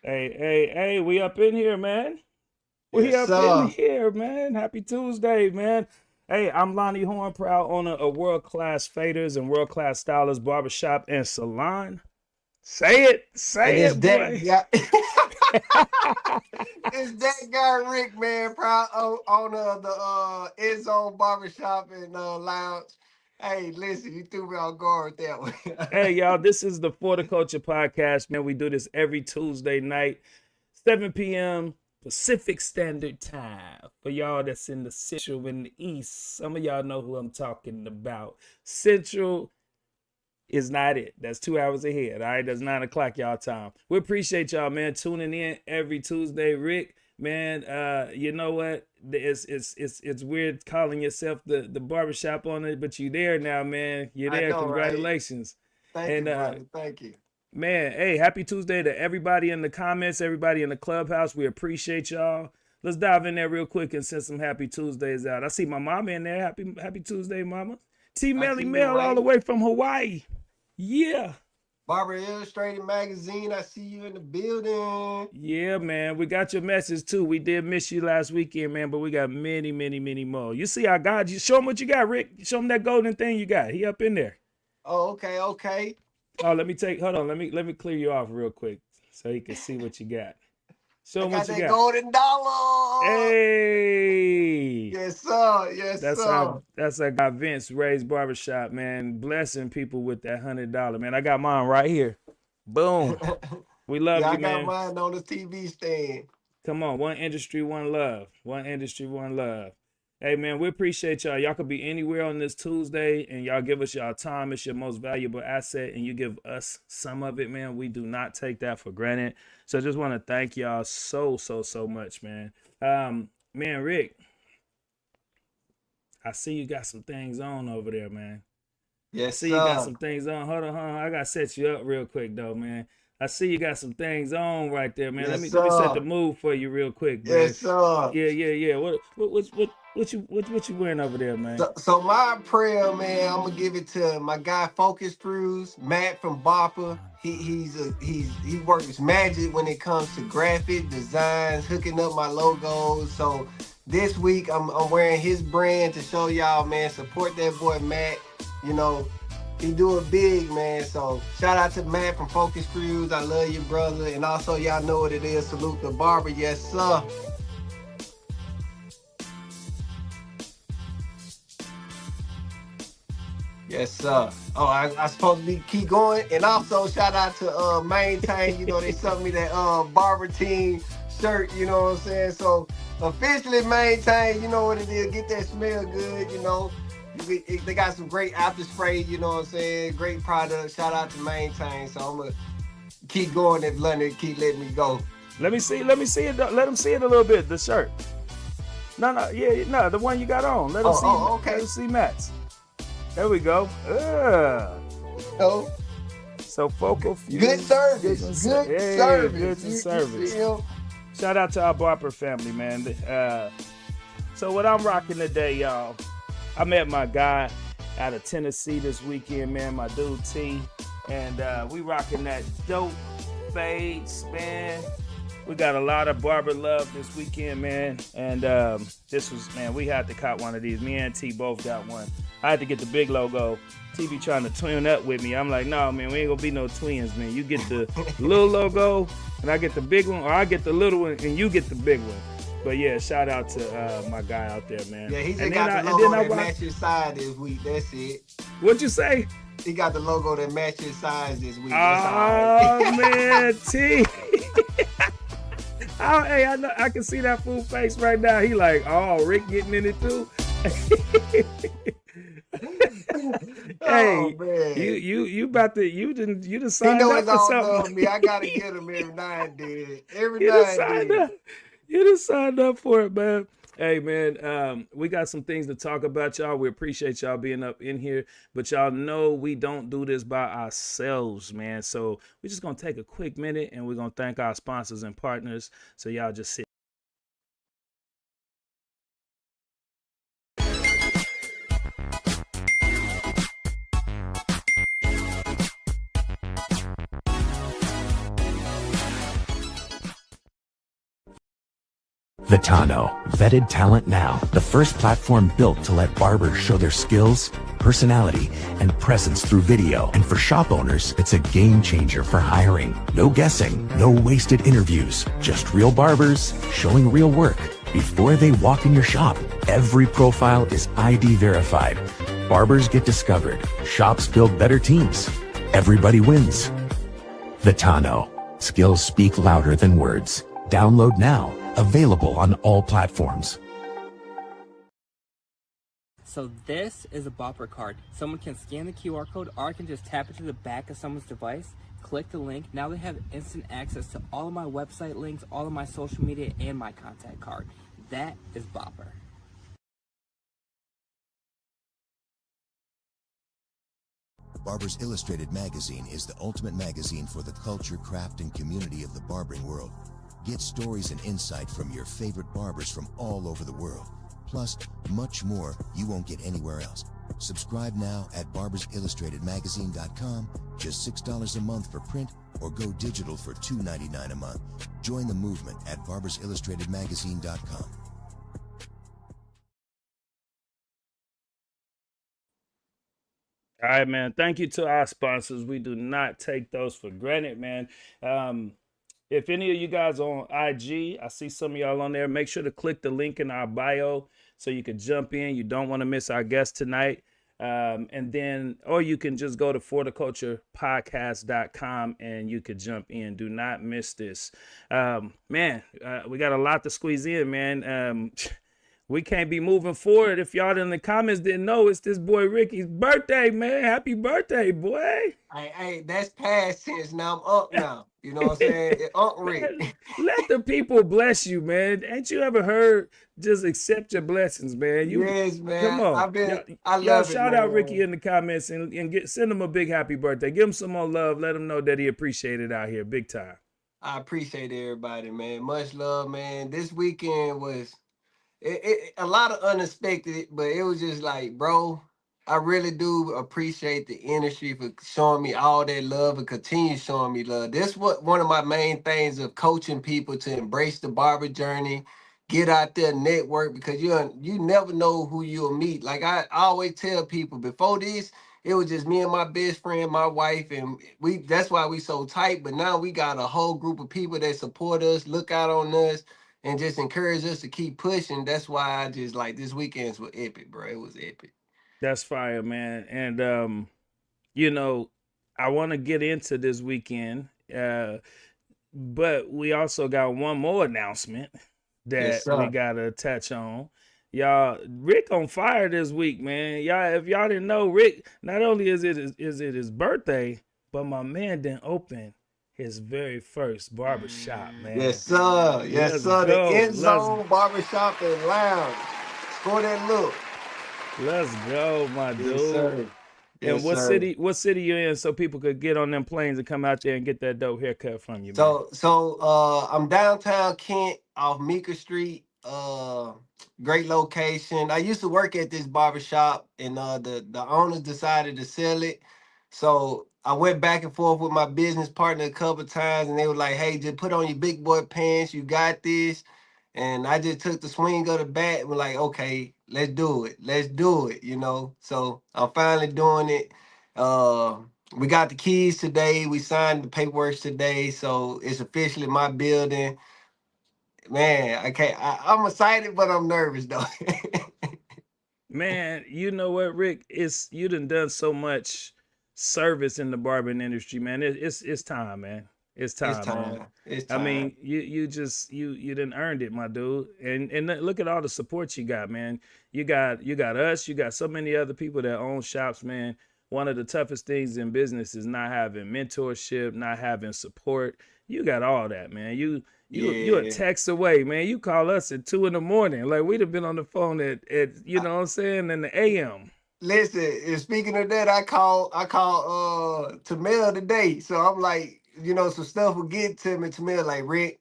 Hey, we up in here, man. We Yes, up in sir. here, man. Happy Tuesday, man. Hey, I'm Lonnie Horn, proud owner of World Class Faders and World Class Stylist Barbershop and Salon. And Say it's it, that boy. guy. It's that guy Rick, man, proud owner of the End Zone Barbershop and Lounge. Hey, listen, you threw me on guard with that Hey, one. y'all, this is the For the Culture podcast, man. We do this every Tuesday night, 7 p.m. Pacific Standard Time. For y'all that's in the Central and the East, some of y'all know who I'm talking about. Central is not it. That's 2 hours ahead. All right, that's 9 o'clock y'all time. We appreciate y'all, man, tuning in every Tuesday. Rick, man, you know what? It's weird calling yourself the barbershop owner, but you there now, man. You're I there. know, right? Congratulations. Thank you, And brother. Thank you. man, hey, happy Tuesday to everybody in the comments, everybody in the clubhouse. We appreciate y'all. Let's dive in there real quick and send some happy Tuesdays out. I see my mama in there. Happy Tuesday, mama. T I Melly see you, Mel all the right? way from Hawaii. Yeah. Barber Illustrated Magazine, I see you in the building. Yeah, man. We got your message too. We did miss you last weekend, man, but we got many more. You see our God. You show him what you got, Rick. Show him that golden thing you got. He up in there. Oh, okay. Oh, hold on. Let me clear you off real quick so he can see what you got. Show I him what got you that got. golden dollar. Hey. Yes, sir. Yes, That's our sir. that's our guy Vince Ray's Barbershop, man. Blessing people with that $100, man. I got mine right here. Boom. We love Yeah, I you, got man. mine on the TV stand. Come on, one industry, one love. One industry, one love. Hey, man, we appreciate y'all. Y'all could be anywhere on this Tuesday, and y'all give us y'all time. It's your most valuable asset, and you give us some of it, man. We do not take that for granted. So I just want to thank y'all so much, man. Man, Rick, I see you got some things on over there, man. I Yes, see you got sir. some things on. Hold on. I gotta set you up real quick though, man. I see you got some things on right there, man. Let Yes, me set the sir. mood for you real quick, man. Yes, sir. Yeah. What you wearing over there, man? So my prayer, man, I'm gonna give it to my guy Focus Crews, Matt from Barber. He works magic when it comes to graphic designs, hooking up my logos. So this week I'm wearing his brand to show y'all, man, support that boy Matt. You know, he do it big, man. So shout out to Matt from Focus Crews. I love you, brother. And also y'all know what it is. Salute the barber, yes, sir. Yes, sir. Oh, I supposed to be keep going. And also shout out to Maintain. You know, they sent me that barber team shirt, you know what I'm saying? So officially Maintain, you know what it is, get that smell good, you know. They got some great after spray, you know what I'm saying? Great product. Shout out to Maintain. So I'm gonna keep going if London keep letting me go. Let me see it. Let him see it a little bit. The shirt. No, the one you got on. Let him see. Let Okay. him see Matt's. There we go. Oh, So focal good fuse. service. Good Hey, service. goods and You service. feel? Shout out to our Barber family, man. So what I'm rocking today, y'all. I met my guy out of Tennessee this weekend, man. My dude T, and we rocking that dope fade span. We got a lot of barber love this weekend, man. And this was, man, we had to cop one of these. Me and T both got one. I had to get the big logo. T be trying to twin up with me. I'm like, no, man, we ain't gonna be no twins, man. You get the little logo, and I get the big one, or I get the little one, and you get the big one. But yeah, shout out to my guy out there, man. Yeah, he just And got then the I logo that rock. match his size this week. That's it. What'd you say? He got the logo that match his size this week. That's all Oh right. man, T. Oh, hey, I know I can see that fool face right now. He like, oh, Rick getting in it too. Oh Hey, man. you about to you done He signed know up he for don't something. love me. I gotta get him every now and then. Every You done now and signed then. up. You done signed up for it, man. Hey, man, we got some things to talk about, y'all. We appreciate y'all being up in here, but y'all know we don't do this by ourselves, man. So we're just gonna take a quick minute and we're gonna thank our sponsors and partners. So y'all just sit. Vitano, vetted talent now, the first platform built to let barbers show their skills, personality, and presence through video. And for shop owners, it's a game changer for hiring. No guessing, no wasted interviews, just real barbers showing real work before they walk in your shop. Every profile is ID verified. Barbers get discovered. Shops build better teams. Everybody wins. Vitano. Skills speak louder than words. Download now. Available on all platforms. So this is a Bopper card. Someone can scan the QR code or I can just tap it to the back of someone's device, click the link. Now they have instant access to all of my website links, all of my social media, and my contact card. That is Bopper. Barbers Illustrated magazine is the ultimate magazine for the culture, craft, and community of the barbering world. Get stories and insight from your favorite barbers from all over the world. Plus, much more you won't get anywhere else. Subscribe now at barbersillustratedmagazine.com, just $6 a month for print, or go digital for $2.99 a month. Join the movement at barbersillustratedmagazine.com. All right, man. Thank you to our sponsors. We do not take those for granted, man. If any of you guys are on IG, I see some of y'all on there. Make sure to click the link in our bio so you can jump in. You don't want to miss our guest tonight. And then, or you can just go to forticulturepodcast.com and you could jump in. Do not miss this. Man, we got a lot to squeeze in, man. We can't be moving forward if y'all in the comments didn't know it's this boy Ricky's birthday, man. Happy birthday, boy. Hey, that's past tense. Now I'm up now. You know what I'm saying? Unc Rick. Let the people bless you, man. Ain't you ever heard just accept your blessings, man? Yes, Come man. on. I Y'all love it, shout out Ricky man. in the comments and send him a big happy birthday. Give him some more love. Let him know that he appreciated out here big time. I appreciate everybody, man. Much love, man. This weekend was a lot of unexpected, but it was just like, bro, I really do appreciate the industry for showing me all that love and continue showing me love. This what one of my main things of coaching people to embrace the barber journey, get out there, network, because you never know who you'll meet. Like I always tell people before this, it was just me and my best friend, my wife, and that's why we so tight. But now we got a whole group of people that support us, look out on us, and just encourage us to keep pushing. That's why I just like this weekend's was epic, bro. It was epic. That's fire, man. And you know, I want to get into this weekend. But we also got one more announcement Yes, that we sir. gotta touch on. Y'all, Rick on fire this week, man. Y'all, if y'all didn't know, Rick, not only is it his birthday, but my man didn't open his very first barber shop, Yes, man. sir. Yes, Let's sir. The go. End Zone Barbershop and Lounge. Score that look. Let's go, my Yes, dude. sir. And Yes, sir. what city you in so people could get on them planes and come out there and get that dope haircut from you, man. So I'm downtown Kent off Meeker Street. Great location. I used to work at this barbershop and the owners decided to sell it. So I went back and forth with my business partner a couple times and they were like, hey, just put on your big boy pants, you got this. And I just took the swing of the bat and was like, okay, let's do it. Let's do it, you know. So I'm finally doing it. Uh we got the keys today. We signed the paperwork today, so it's officially my building. Man, I can't. I'm excited, but I'm nervous though. Man, you know what, Rick? It's you done so much service in the barbering industry, man. It's time, man. It's It's time, man. time. It's I time. mean, you done earned it, my dude. And look at all the support you got, man. You got us. You got so many other people that own shops, man. One of the toughest things in business is not having mentorship, not having support. You got all that, man. You a Yeah. text away, man. You call us at 2 in the morning. Like we'd have been on the phone at you I, know what I'm saying, in the AM. listen, and speaking of that, I call Tamel today. So I'm like, some stuff will get to me. Tamel like, Rick,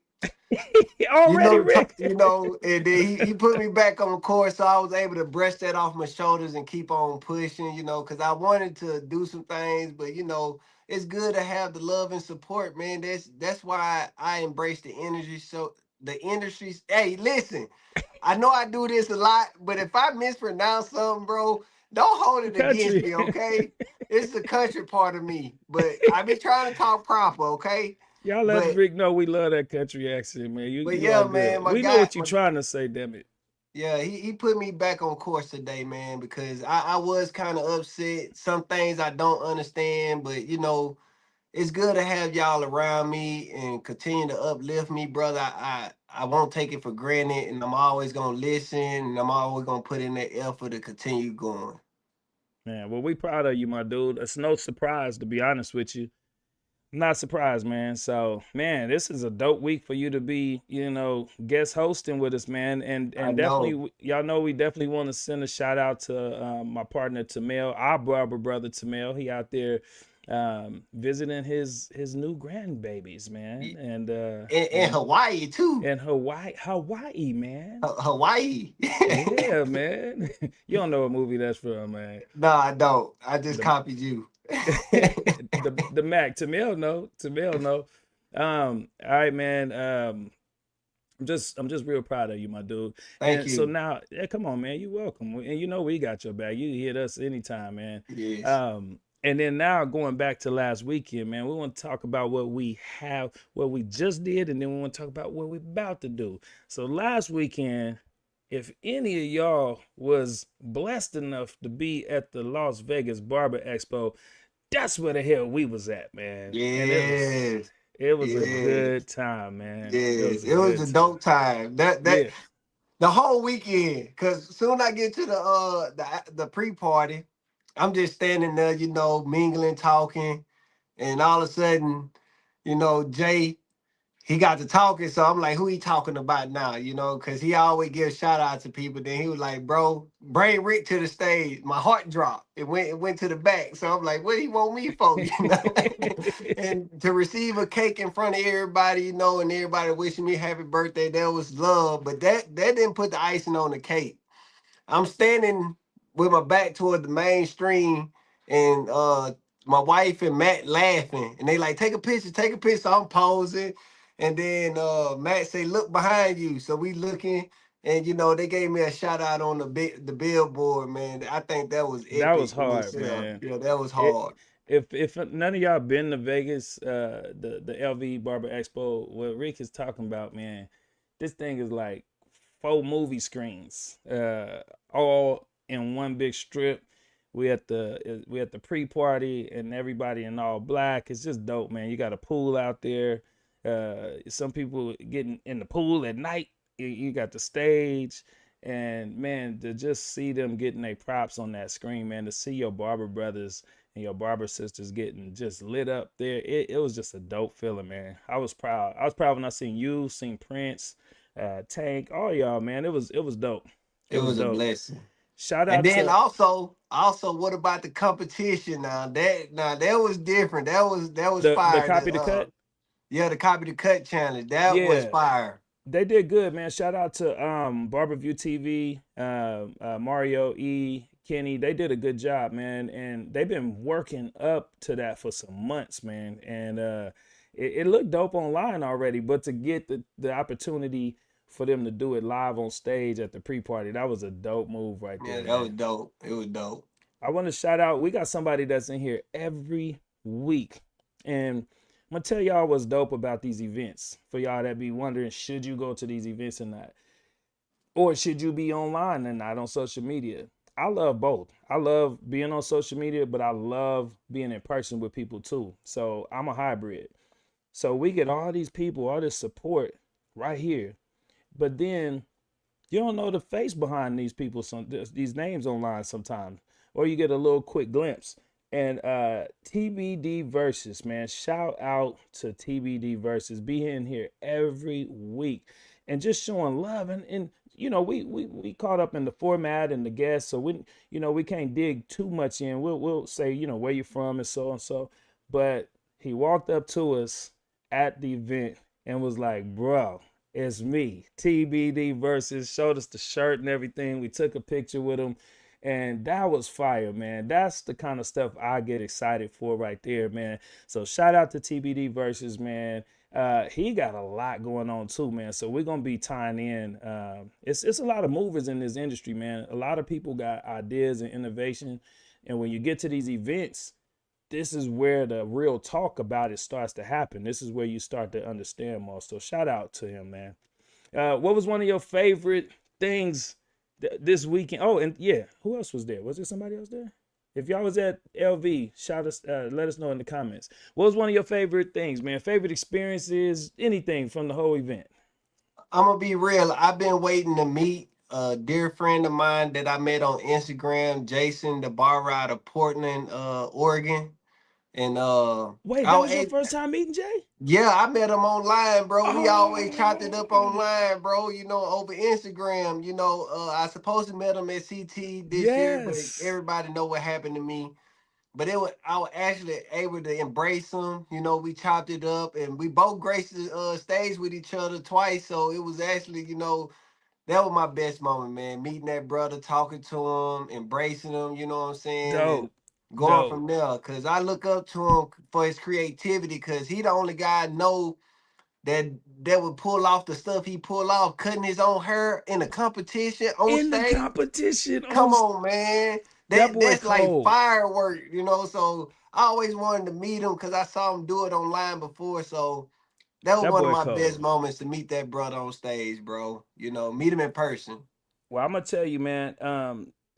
Already, Rick. and then he put me back on course, so I was able to brush that off my shoulders and keep on pushing, because I wanted to do some things, but it's good to have the love and support, man. That's why I embrace the energy the industries. Hey, listen, I know I do this a lot, but if I mispronounce something, bro, don't hold it against Country. me, okay? It's the country part of me, but I be trying to talk proper, okay? Y'all let But Rick know we love that country accent, man. You yeah, all man, good. my We know guy, what you trying to say, damn it. yeah, he put me back on course today, man, because I was kind of upset. Some things I don't understand, but it's good to have y'all around me and continue to uplift me, brother. I won't take it for granted, and I'm always gonna listen, and I'm always gonna put in that effort to continue going. Man, well, we proud of you, my dude. It's no surprise, to be honest with you. Not surprised, man. So, man, this is a dope week for you to be, guest hosting with us, man. And I and know. definitely, y'all know we definitely want to send a shout out to my partner Tamel, our barber brother Tamel. He out there visiting his new grandbabies, man. And In Hawaii too. and Hawaii, man. Hawaii. Yeah, man. You don't know what movie that's from, man. No, I don't. I just The copied you. the Mac Tamil no. All right, man. I'm just real proud of you, my dude. Thank And so you. now, yeah, come on, man, you welcome. And we got your back. You hit us anytime, man. Yes. And then now going back to last weekend, man, we want to talk about what we just did, and then we want to talk about what we're about to do. So last weekend, if any of y'all was blessed enough to be at the Las Vegas Barber Expo, that's where the hell we was at, man. And it was Yes. it was a Yes. good time, man. It was Yes. a It was good a time. dope time. That Yeah. the whole weekend, cause soon I get to the pre-party, I'm just standing there, mingling, talking, and all of a sudden, Jay, he got to talking, so I'm like, who he talking about now? Cause he always gives shout out to people. Then he was like, bro, bring Rick to the stage. My heart dropped. It went to the back. So I'm like, what he want me for? And to receive a cake in front of everybody, and everybody wishing me happy birthday, that was love. But that didn't put the icing on the cake. I'm standing with my back toward the mainstream, and my wife and Matt laughing, and they like, take a picture, take a picture. So I'm posing, and then Matt say, look behind you. So we looking, and they gave me a shout out on the billboard, man. I think that was That was epic in hard, itself. man. Yeah, that was It hard. if none of y'all been to Vegas, the LV Barber Expo, what Rick is talking about, man, this thing is like 4 movie screens, all in one big strip. We at the pre-party and everybody in all black. It's just dope, man. You got a pool out there. Some people getting in the pool at night. You got the stage. And man, to just see them getting their props on that screen, man, to see your barber brothers and your barber sisters getting just lit up there, it was just a dope feeling, man. I was proud. I was proud when I seen you, seen Prince, Tank, all y'all, man. It was dope. It It was was a dope. blessing. Shout And out then to also, what about the competition now? That was different. That was the fire. copy to cut. Yeah, the copy to cut challenge. That was Yeah, fire. they did good, man. Shout out to Barberview TV, Mario E, Kenny. They did a good job, man, and they've been working up to that for some months, man. And it looked dope online already, but to get the opportunity for them to do it live on stage at the pre-party, that was a dope move right Yeah, there, that was man. dope. It was dope. I want to shout out. We got somebody that's in here every week, and I'm gonna tell y'all what's dope about these events. For y'all that be wondering, should you go to these events or not, or should you be online and not on social media? I love both. I love being on social media, but I love being in person with people too. So I'm a hybrid. So we get all these people, all this support right here, but then you don't know the face behind these people, these names online sometimes, or you get a little quick glimpse. And TBD versus, man, shout out to TBD versus, be in here every week and just showing love. And we caught up in the format and the guests, so we can't dig too much in. We'll say where you from and so, but he walked up to us at the event and was like, bro, it's me, TBD versus, showed us the shirt and everything. We took a picture with him, and that was fire, man. That's the kind of stuff I get excited for right there, man. So shout out to TBD versus, man. He got a lot going on too, man. So we're gonna be tying in. It's a lot of movers in this industry, man. A lot of people got ideas and innovation, and when you get to these events, this is where the real talk about it starts to happen. This is where you start to understand more. So shout out to him, man. What was one of your favorite things this weekend? Oh, and yeah, who else was there? Was there somebody else there? If y'all was at LV, shout us, let us know in the comments. What was one of your favorite things, man? Favorite experiences, anything from the whole event? I'm gonna be real. I've been waiting to meet a dear friend of mine that I met on Instagram, Jason, the barber out of Portland, Oregon. And Wait, I that was was your able, first time meeting Jay? yeah, I met him online, bro. We always chopped it up Oh, online, bro. Over Instagram. I supposed to met him at CT this year, but yes. everybody know what happened to me. But I was actually able to embrace him. We chopped it up, and we both graced the stage with each other twice. So it was actually, that was my best moment, man. Meeting that brother, talking to him, embracing him, you know what I'm saying? And Dope. going Dope. from there. Cause I look up to him for his creativity, cause he the only guy I know that would pull off the stuff he pull off, cutting his own hair in a competition on In the stage. competition on Come on, man. that boy That's like cold. firework. So I always wanted to meet him because I saw him do it online before. So that was That one of boy my best cold. moments to meet that brother on stage, bro. Meet him in person. Well, I'm gonna tell you, man.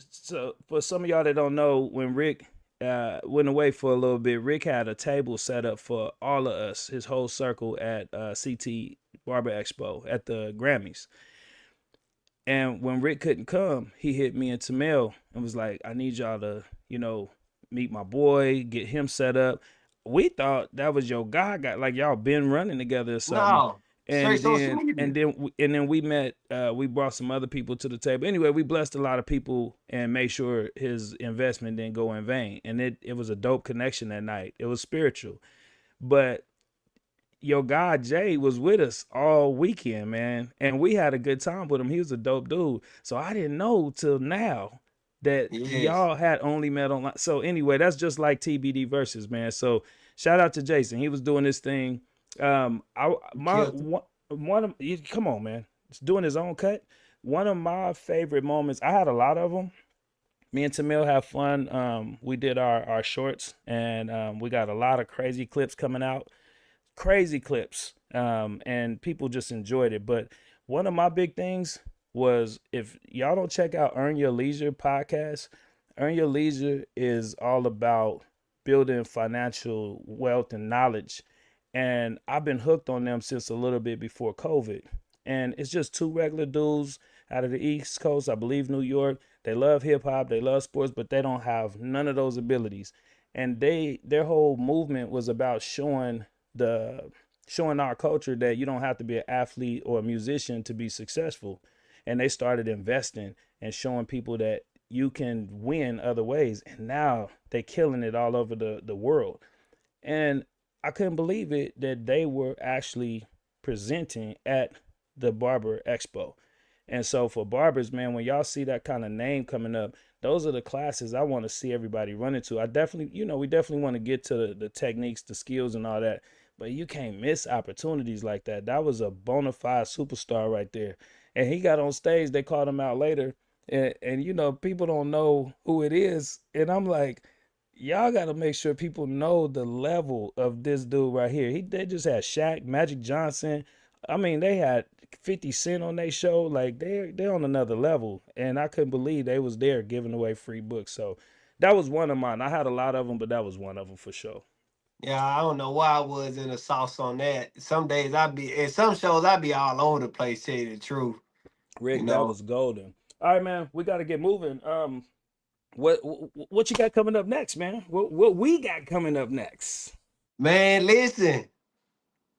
So for some of y'all that don't know, when Rick went away for a little bit, Rick had a table set up for all of us, his whole circle at CT Barber Expo at the Grammys. And when Rick couldn't come, he hit me and Tamel and was like, "I need y'all to, meet my boy, get him set up." We thought that was your guy, like y'all been running together or something. No, straight And social then media. we met. We brought some other people to the table. Anyway, we blessed a lot of people and made sure his investment didn't go in vain. And it was a dope connection that night. It was spiritual, but your guy Jay was with us all weekend, man, and we had a good time with him. He was a dope dude. So I didn't know till now that Yes. y'all had only met online. So anyway, that's just like TBD versus, man. So shout out to Jason. He was doing this thing. I my Killed it. one of come on, man. He's doing his own cut. One of my favorite moments. I had a lot of them. Me and Tamil have fun. We did our shorts, and we got a lot of crazy clips coming out, crazy clips, and people just enjoyed it. But one of my big things was, if y'all don't check out Earn Your Leisure podcast, Earn Your Leisure is all about building financial wealth and knowledge. And I've been hooked on them since a little bit before COVID. And it's just two regular dudes out of the East Coast, I believe New York. They love hip hop, they love sports, but they don't have none of those abilities. And their whole movement was about the showing our culture that you don't have to be an athlete or a musician to be successful. And they started investing and showing people that you can win other ways. And now they killing it all over the world. And I couldn't believe it that they were actually presenting at the Barber Expo. And so for barbers, man, when y'all see that kind of name coming up, those are the classes I want to see everybody run into. I definitely, we definitely want to get to the techniques, the skills, and all that. But you can't miss opportunities like that. That was a bona fide superstar right there. And he got on stage. They called him out later. And people don't know who it is. And I'm like, y'all got to make sure people know the level of this dude right here. They just had Shaq, Magic Johnson. I mean, they had 50 Cent on their show. Like they're on another level, and I couldn't believe they was there giving away free books. So that was one of mine. I had a lot of them, but that was one of them for sure. Yeah, I don't know why I was in the sauce on that. Some days at some shows I be all over the place, tell you the truth. You Rick, that know. was golden. All right, man, we got to get moving. What you got coming up next, man? What we got coming up next? Man, listen.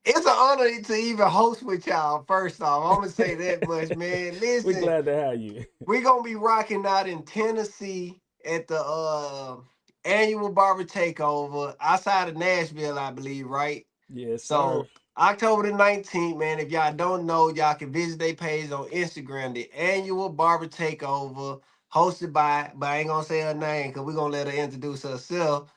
It's an honor to even host with y'all. First off, I'm gonna say that much, man. We Listen, glad to have you. we're gonna be rocking out in Tennessee at the annual barber takeover outside of Nashville, I believe, right? Yes, sir. So October the 19th, man. If y'all don't know, y'all can visit their page on Instagram, the annual barber takeover, hosted by, but I ain't gonna say her name because we're gonna let her introduce herself.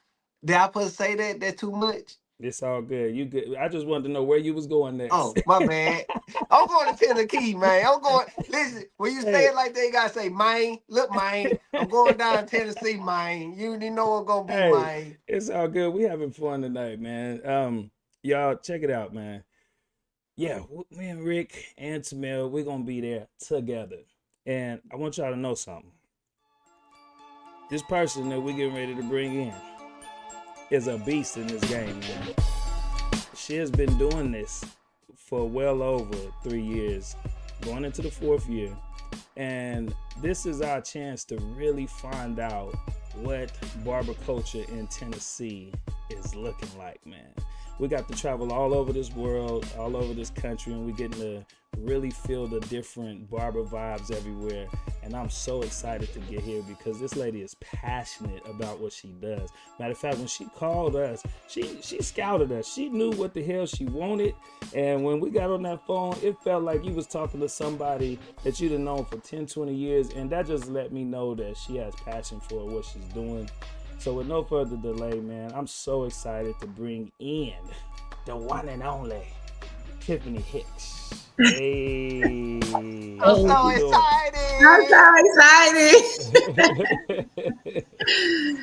Did I put say that? That's too much? It's all good. You good. I just wanted to know where you was going next. Oh, my bad. I'm going to Tennessee, man. I'm going. Listen, when you say Hey, it like that, you gotta say, "Mine." Look, mine. I'm going down to Tennessee, mine. You already know what's gonna be, hey, mine. it's all good. We having fun tonight, man. Y'all check it out, man. Yeah, me and Rick and Tamel, we're gonna be there together. And I want y'all to know something. This person that we're getting ready to bring in is a beast in this game, man. She has been doing this for well over 3 years, going into the fourth year. And this is our chance to really find out what barber culture in Tennessee is looking like, man. We got to travel all over this world, all over this country, and we're getting to really feel the different barber vibes everywhere. And I'm so excited to get here because this lady is passionate about what she does. Matter of fact, when she called us, she scouted us. She knew what the hell she wanted. And when we got on that phone, it felt like you was talking to somebody that you'd have known for 10, 20 years. And that just let me know that she has passion for what she's doing. So with no further delay, man, I'm so excited to bring in the one and only Tiffany Hicks. Hey, I'm Hey, so how you I'm so excited. doing?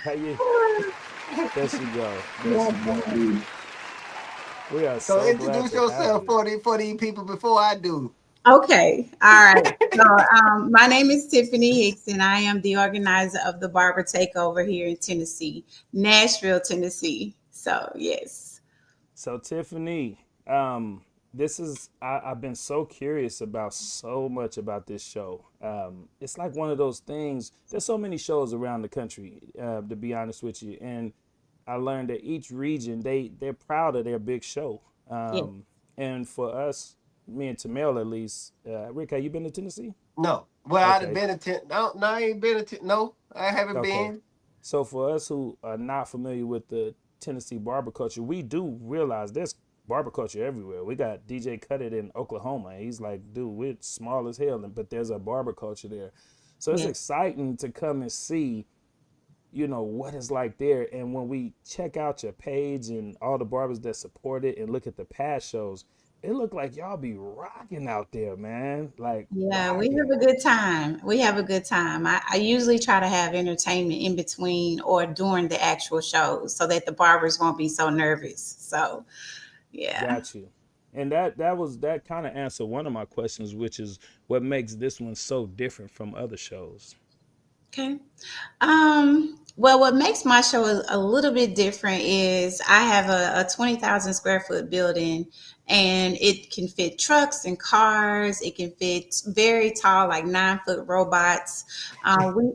How you? There she go. There she go. We are So so glad introduce to have yourself you. for these people before I do. Okay, all right. So, my name is Tiffany Hicks, and I am the organizer of the Barber Takeover here in Tennessee, Nashville, Tennessee. So, yes. So Tiffany, this is I've been so curious about so much about this show. It's like one of those things. There's so many shows around the country, to be honest with you, and I learned that each region they're proud of their big show. Yes. And for us, me and Tamel at least, Rick, have you been to Tennessee? No, well, I'd have Okay, been a no, no, I ain't been a no, I haven't okay. been. So for us who are not familiar with the Tennessee barber culture, we do realize there's barber culture everywhere. We got DJ Cutted in Oklahoma. He's like, dude, we're small as hell, but there's a barber culture there. So it's Yes. exciting to come and see, what it's like there. And when we check out your page and all the barbers that support it and look at the past shows, it look like y'all be rocking out there, man. Like Yeah, we rocking. have a good time. We have a good time. I usually try to have entertainment in between or during the actual shows so that the barbers won't be so nervous. So, yeah. Got you. And that kind of answered one of my questions, which is what makes this one so different from other shows. Okay. Well, what makes my show a little bit different is I have a 20,000 square foot building, and it can fit trucks and cars. It can fit very tall, like 9 foot robots. We,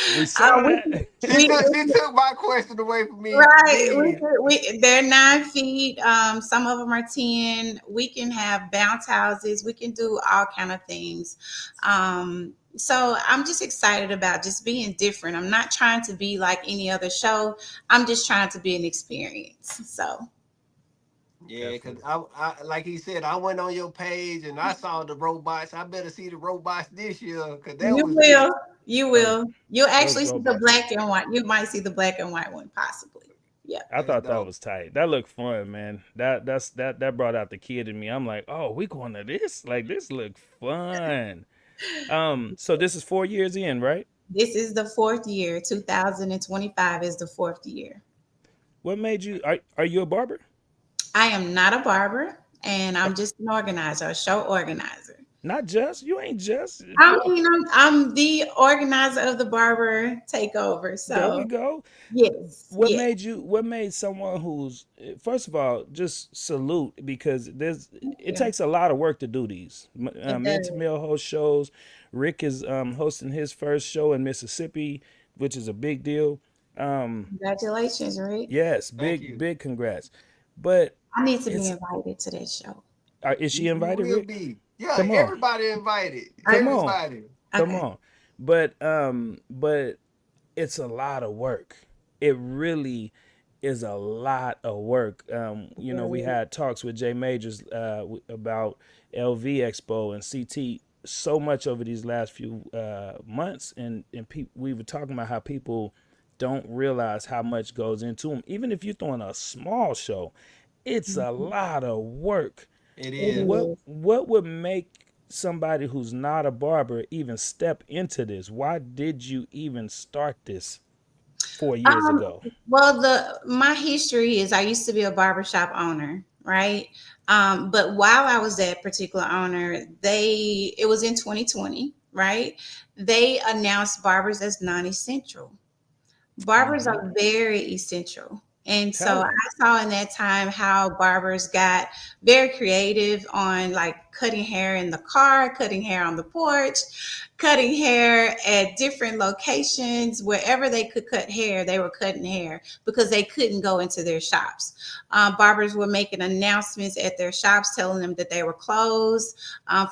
We saw we, that. She took my question away from me. right. Yeah. They're 9 feet. Some of them are 10. We can have bounce houses. We can do all kind of things. So I'm just excited about just being different. I'm not trying to be like any other show. I'm just trying to be an experience. So Yeah, because Definitely. I like he said, I went on your page and I saw the robots. I better see the robots this year because that you was will, it. you Those will, you'll those actually see the robots look black and tight. white. You might see the black and white one possibly. Yeah. I That's thought that dope. was tight. That looked fun, man. That brought out the kid in me. I'm like, oh, we going to this? Like this look fun. So this is 4 years in, right? This is the fourth year. 2025 is the fourth year. What made you are you a barber? I am not a barber, and Uh, I'm just an organizer, a show organizer. Not just you ain't just I mean, I'm the organizer of the barber takeover. there we So, go. yes, What yes, made you what made someone who's first of all just salute because thank it you. takes a lot of work to do these. It Me and does. Tamil host shows. Rick is hosting his first show in Mississippi, which is a big deal. um Congratulations, Rick. yes, Thank big you. big congrats. But I need to be it's invited to that show. is she You invited, will Rick? be. Yeah, Come on. everybody invited. Come Okay, on. Everybody. Come okay. on. But it's a lot of work. It really is a lot of work. We Really, had talks with Jay Majors about LV Expo and CT so much over these last few months, and we were talking about how people don't realize how much goes into them. Even if you're throwing a small show, it's a lot of work. It It is. What would make somebody who's not a barber even step into this? Why did you even start this 4 years Um, ago? well, the my history is I used to be a barbershop owner, right? But while I was that particular owner, it was in 2020, right? They announced barbers as non-essential. Barbers Hmm. are very essential. And so Tell I them. saw in that time how barbers got very creative on like cutting hair in the car, cutting hair on the porch, cutting hair at different locations. Wherever they could cut hair, they were cutting hair because they couldn't go into their shops. Barbers were making announcements at their shops telling them that they were closed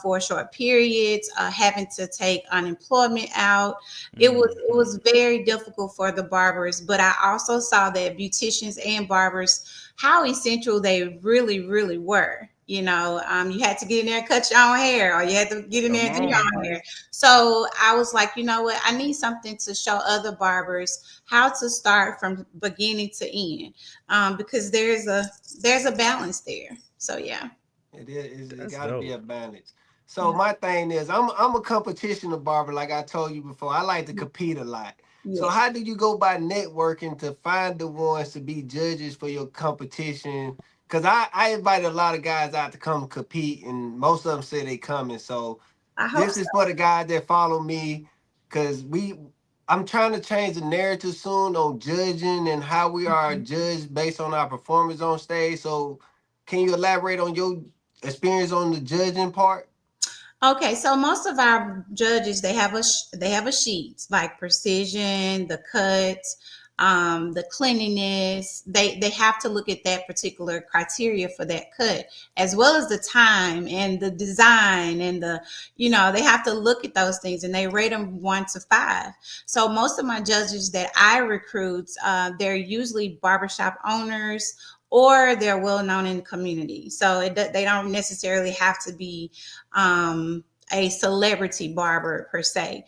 for a short period, having to take unemployment out. It was very difficult for the barbers, but I also saw that beauticians and barbers, how essential they really were. You had to get in there and cut your own hair, or you had to get in there Come and do your on. own hair. So I was like, you know what? I need something to show other barbers how to start from beginning to end, because there's a balance there. So yeah. It That's got to be dope. a balance. So my thing is, I'm a competition barber, like I told you before. I like to compete a lot. So Yes. how do you go by networking to find the ones to be judges for your competition? Because I invited a lot of guys out to come compete, and most of them say they coming. So I hope this is so. for the guys that follow me, because I'm trying to change the narrative soon on judging and how we are judged based on our performance on stage. So can you elaborate on your experience on the judging part? Okay, so most of our judges they have a sheet like precision, the cut, the cleanliness. They have to look at that particular criteria for that cut, as well as the time and the design and they have to look at those things and they rate them 1 to 5. So most of my judges that I recruit, they're usually barbershop owners or they're well known in the community. So they don't necessarily have to be a celebrity barber per se.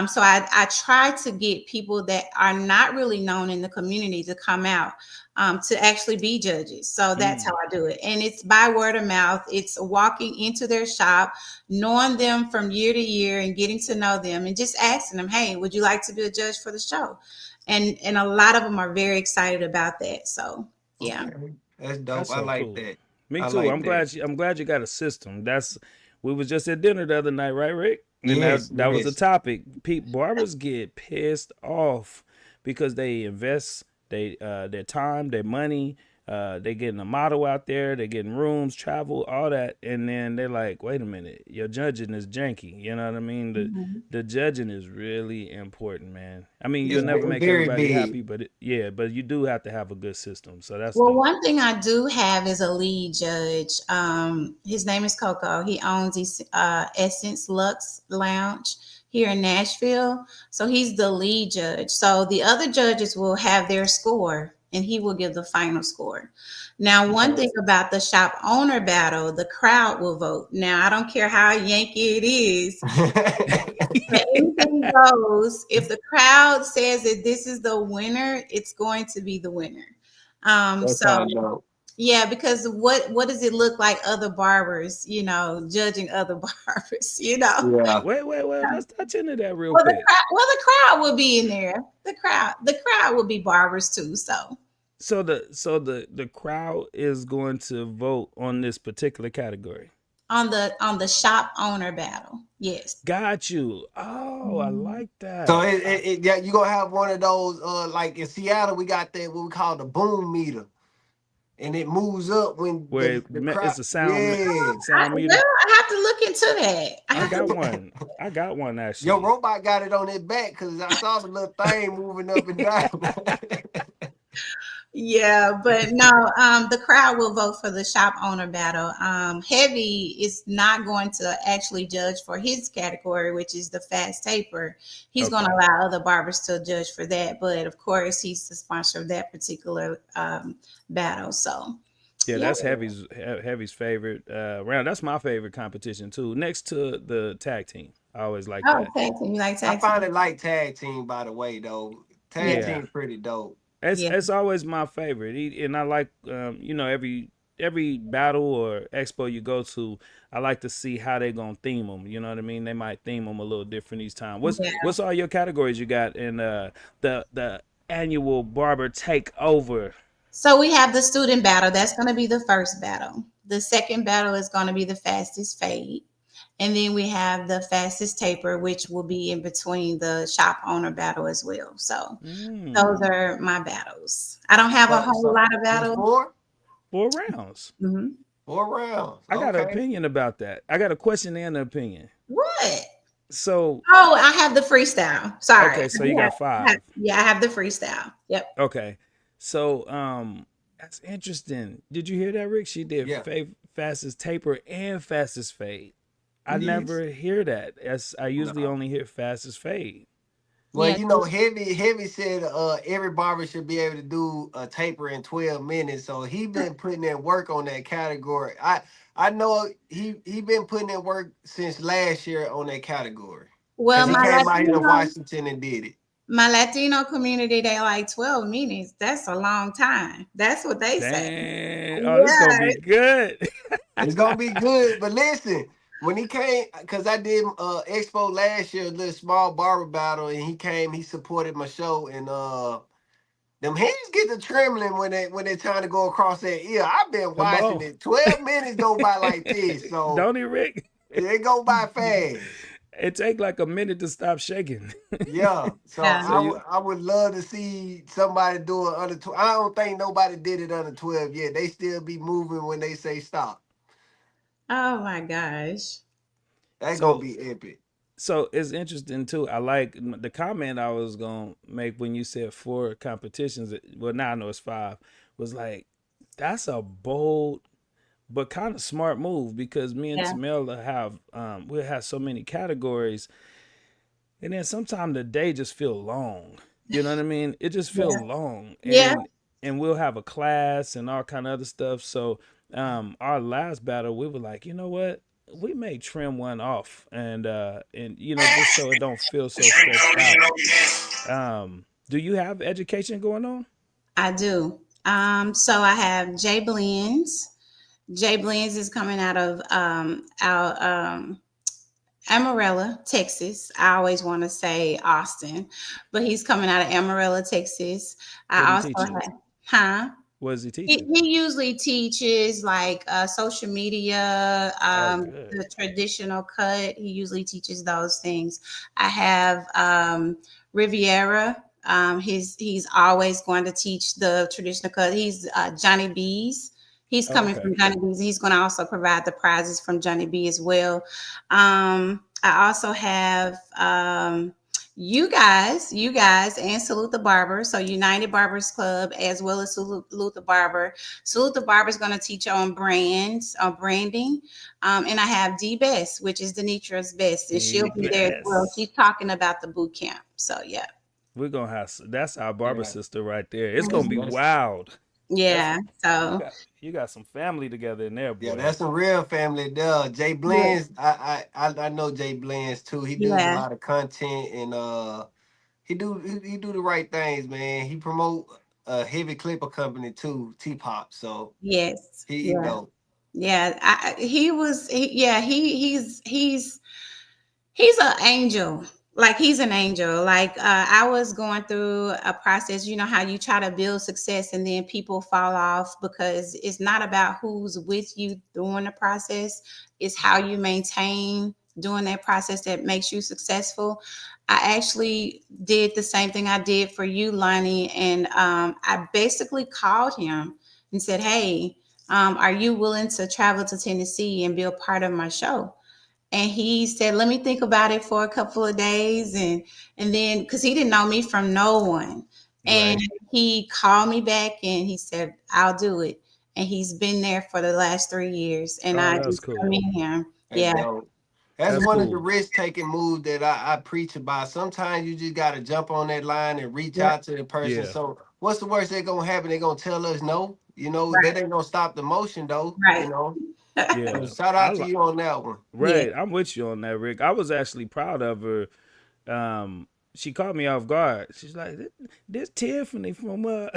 So I try to get people that are not really known in the community to come out to actually be judges. So that's how Mm. I do it. And it's by word of mouth. It's walking into their shop, knowing them from year to year and getting to know them and just asking them, hey, would you like to be a judge for the show? And a lot of them are very excited about that. So yeah. Okay, that's dope. That's I so like cool. that. Me I too. like that. I'm glad you got a system. That's we was just at dinner the other night, right, Rick? And Yes, that was the yes. topic. Barbers get pissed off because they invest their time, their money. They getting a model out there. They getting rooms, travel, all that, and then they're like, "Wait a minute, your judging is janky." You know what I mean? Mhm. The judging is really important, man. I mean, It's you'll never make very everybody big. happy, but yeah, but you do have to have a good system. So that's Well, dope. one thing I do have is a lead judge. His name is Coco. He owns Essence Lux Lounge here in Nashville. So he's the lead judge. So the other judges will have their score and he will give the final score. Now, one Okay. thing about the shop owner battle, the crowd will vote. Now, I don't care how Yankee it is, anything goes. If the crowd says that this is the winner, it's going to be the winner. That's So how I know. yeah, because what does it look like other barbers, judging other barbers? Yeah. Wait. Let's touch into that real Well, the quick. crowd, well, the crowd will be in there. The crowd will be barbers too. So So the crowd is going to vote on this particular category. on the shop owner battle, yes. Got you. Oh, I Mhm. like So that. yeah, you gonna have one of those like in Seattle we got that what we call the boom meter, and it moves up when Where the crowd. it's a Yeah. sound meter. Well, I have to look into that. I I have to got look. one. I got one Your actually. robot got it on its back because I saw the little thing moving up and down. Yeah, but no, the crowd will vote for the shop owner battle. Heavy is not going to actually judge for his category, which is the fast taper. He's going to Okay. allow other barbers to judge for that, but of course, he's the sponsor of that particular battle. So, Yeah, yeah. that's Heavy's favorite round. That's my favorite competition too. Next to the tag team. I always like Oh, that. tag team. You like I tag find team? it like tag team, by the way, though. Tag Yeah. Yeah. team pretty dope. Yeah. It's always my favorite, and I like you know, every battle or expo you go to, I like to see how they gonna theme them. You know what I mean? They might theme them a little different each time. Yeah. What's all your categories you got in the annual barber takeover? So we have the student battle. That's going to be the first battle. The second battle is going to be the fastest fade. And then we have the fastest taper, which will be in between the shop owner battle as well. So those Mm, are my battles. I don't have a whole So lot of just battles. 4 rounds. Mhm. 4 rounds. I got an Okay. opinion about that. I got a question and an opinion. What? So Oh, I have the freestyle. Sorry. okay, so you got five. Yeah, I have the freestyle. Yep. Okay. So that's interesting. Did you hear that, Rick? She did Yeah. fastest taper and fastest fade. I Yes. never hear that. As I usually No. only hear fastest fade. Well, Yeah. you know, Heavy said every barber should be able to do a taper in 12 minutes. So he been putting in work on that category. I know he been putting in work since last year on that category. Well, Cause he came out here to Washington and did it. My Latino community, they like 12 minutes. That's a long time. That's what they say. Dang. Oh, this gonna Yeah. be good. It's gonna be good. But listen, when he came, cause I did Expo last year, a little small barber battle, and he came, he supported my show, and them hands get to trembling when they trying to go across that ear. I've been Come watching on. it. 12 minutes go by like this, so Don't it, Rick? it go by fast. It take like a minute to stop shaking. Yeah, so Yeah. So you I would love to see somebody do it under 12. I don't think nobody did it under 12 yet. They still be moving when they say stop. Oh my gosh. That gonna so be epic. so it's interesting too. I like the comment I was gonna make when you said 4 competitions. Well, now I know it's 5. Was like, that's a bold but kind of smart move, because me and Yeah. Tamela have we'll have so many categories, and then sometimes the day just feel long. You know what I mean? It just feel Yeah. long, Yeah. and we'll have a class and all kind of other stuff. So our last battle, we were like, you know what? We may trim one off, and you know, just so it don't feel so stretched out. Do you have education going on? I do. So I have Jay Blends. Jay Blends is coming out Amarillo, Texas. I always want to say Austin, but he's coming out of Amarillo, Texas. What are I you also teaching? have, huh? What is he He, teaching? he usually teaches like social media, Oh, good. the traditional cut. He usually teaches those things. I have Riviera. He's always going to teach the traditional cut. He's Johnny B's. He's Oh, coming okay. from Johnny B's. He's going to also provide the prizes from Johnny B as well. I also have you guys, and Salute the Barber. So United Barbers Club as well as Salute the Barber. Salute the Barber is going to teach on brands, on branding. And I have D Best, which is Denitra's best, and The she'll be there as well. best. She's talking about the boot camp. So yeah. We're gonna have that's our barber Yeah. sister right there. It's gonna That's, be that's wild. That's Yeah. you So got you got some family together in there, yeah, boy. that's some real family there. Jay yeah. Blends, I know Jay Blends too. He does a Yeah. lot of content and he do the right things, man. He promote a heavy clipper company too, T Pop. So Yes. he Yeah. know. Yeah. He was yeah, he's an angel. Like he's an angel. Like I was going through a process. You know how you try to build success and then people fall off because it's not about who's with you during the process. It's how you maintain during that process that makes you successful. I actually did the same thing I did for you, Lonnie, and I basically called him and said, "Hey, are you willing to travel to Tennessee and be a part of my show?" And he said, "Let me think about it for a couple of days." And then because he didn't know me from no one. And Right. he called me back and he said, "I'll do it." And he's been there for the last 3 years. And Oh, I that's just cool. commend him. That's Yeah. dope. That's That's one of the cool. risk taking moves that I preach about. Sometimes you just gotta jump on that line and reach Yeah. out to the person. Yeah. So what's the worst that gonna happen? They're gonna tell us no. You know, that Right. ain't gonna stop the motion though, you Right. know. So Yeah. shout I out to li- you on that one. Yeah. right. I'm with you on that, Rick. I was actually proud of her. she caught me off guard. She's like, this Tiffany from I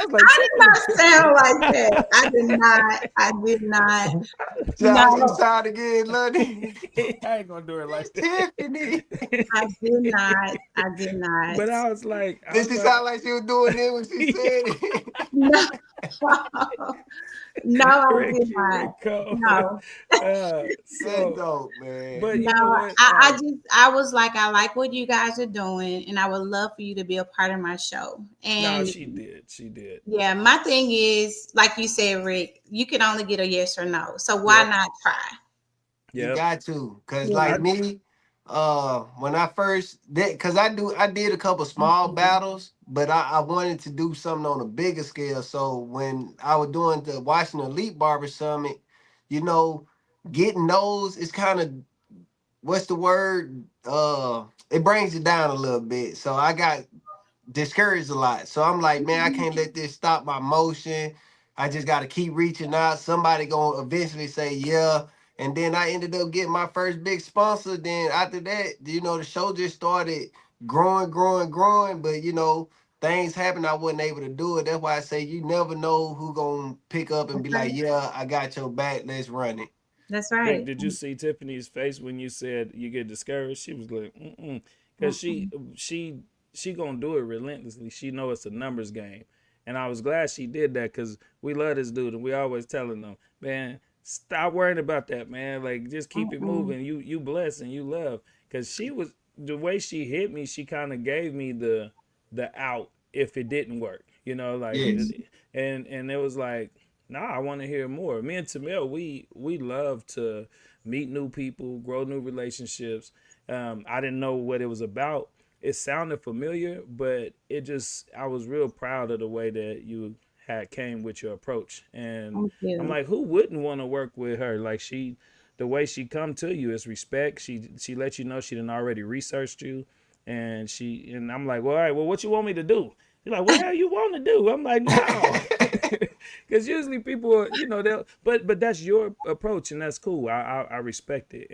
was like, I did not Tiffany. sound like that. I did not. I did not. So how she No, sound again, Lundy? I ain't gonna do it like It's that. Tiffany. I did not. I did not. But I was like, Did she sound like she was doing it when she said it? No, no, I did not. Rico. No, That's So, dope, man. but you no. know what? I was like, I like what you guys are doing, and I would love for you to be a part of my show. No, And she did. She did. yeah, my thing is, like you said, Rick, you can only get a yes or no. So why Yep. not try? You Yep. got to, cause Yeah. like me, when I first did, cause I did a couple small battles, but I wanted to do something on a bigger scale. So when I was doing the Washington Elite Barber Summit, you know, getting those is kind of, what's the word? It brings it down a little bit. So I got discouraged a lot. So I'm like, man, I can't let this stop my motion. I just got to keep reaching out. Somebody gonna eventually say yeah. And then I ended up getting my first big sponsor. Then after that, you know, the show just started growing, growing, growing. But you know, things happened. I wasn't able to do it. That's why I say you never know who gonna pick up and That's be like, right. yeah, I got your back. Let's run it. That's Rick, right. did you see Tiffany's face when you said you get discouraged? She was like, mm-mm. Because Mm-mm. she gonna do it relentlessly. She know it's a numbers game. And I was glad she did that because we love this dude and we always telling them, man, stop worrying about that, man. Like just keep it Mm-mm. moving. You bless and you love. Because she was the way she hit me, she kind of gave me the out if it didn't work. You know, like Yes. and it was like, nah, I want to hear more. Me and Tamil, we love to meet new people, grow new relationships. I didn't know what it was about. It sounded familiar, but it just I was real proud of the way that you had came with your approach. And Thank I'm you. like, who wouldn't want to work with her? Like the way she come to you is respect. She let you know she done already researched you, and I'm like, well, all right, well, what you want me to do? You're like, whatever you want to do. I'm like, no, because usually people, you know, they'll, but that's your approach, and that's cool. I respect it,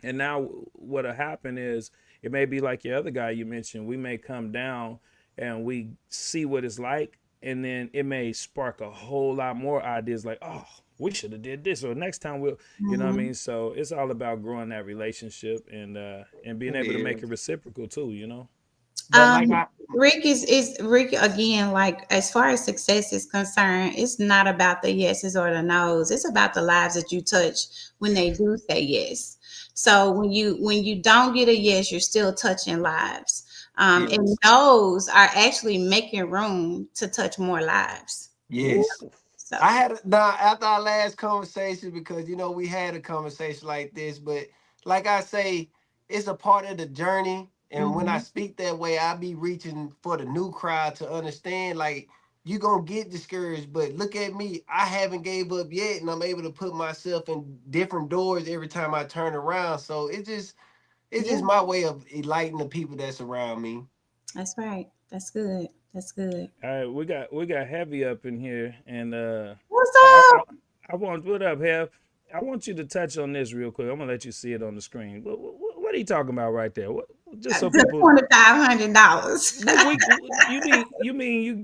and now what'll happen is it may be like your other guy you mentioned. We may come down and we see what it's like, and then it may spark a whole lot more ideas. Like, oh, we should have did this, or next time we'll, you know what I Mhm. mean. So it's all about growing that relationship and being able to Yeah. make it reciprocal too. You know. But like I Rick is Rick again. Like as far as success is concerned, it's not about the yeses or the nos. It's about the lives that you touch when they do say yes. So when you don't get a yes, you're still touching lives, and yes. those are actually making room to touch more lives. Yes. Ooh. So I had now after our last conversation, because you know we had a conversation like this, but like I say, it's a part of the journey. And when I mhm. speak that way, I be reaching for the new crowd to understand like you gonna get discouraged, but look at me. I haven't gave up yet, and I'm able to put myself in different doors every time I turn around. So it's just Yeah, my way of enlightening the people that's around me. that's right. That's good. That's good. All right, we got Heavy up in here, and What's I, up? I, I want what up, Hev? I want you to touch on this real quick. I'm gonna let you see it on the screen. What are you talking about right there? Just so The people, $2,500.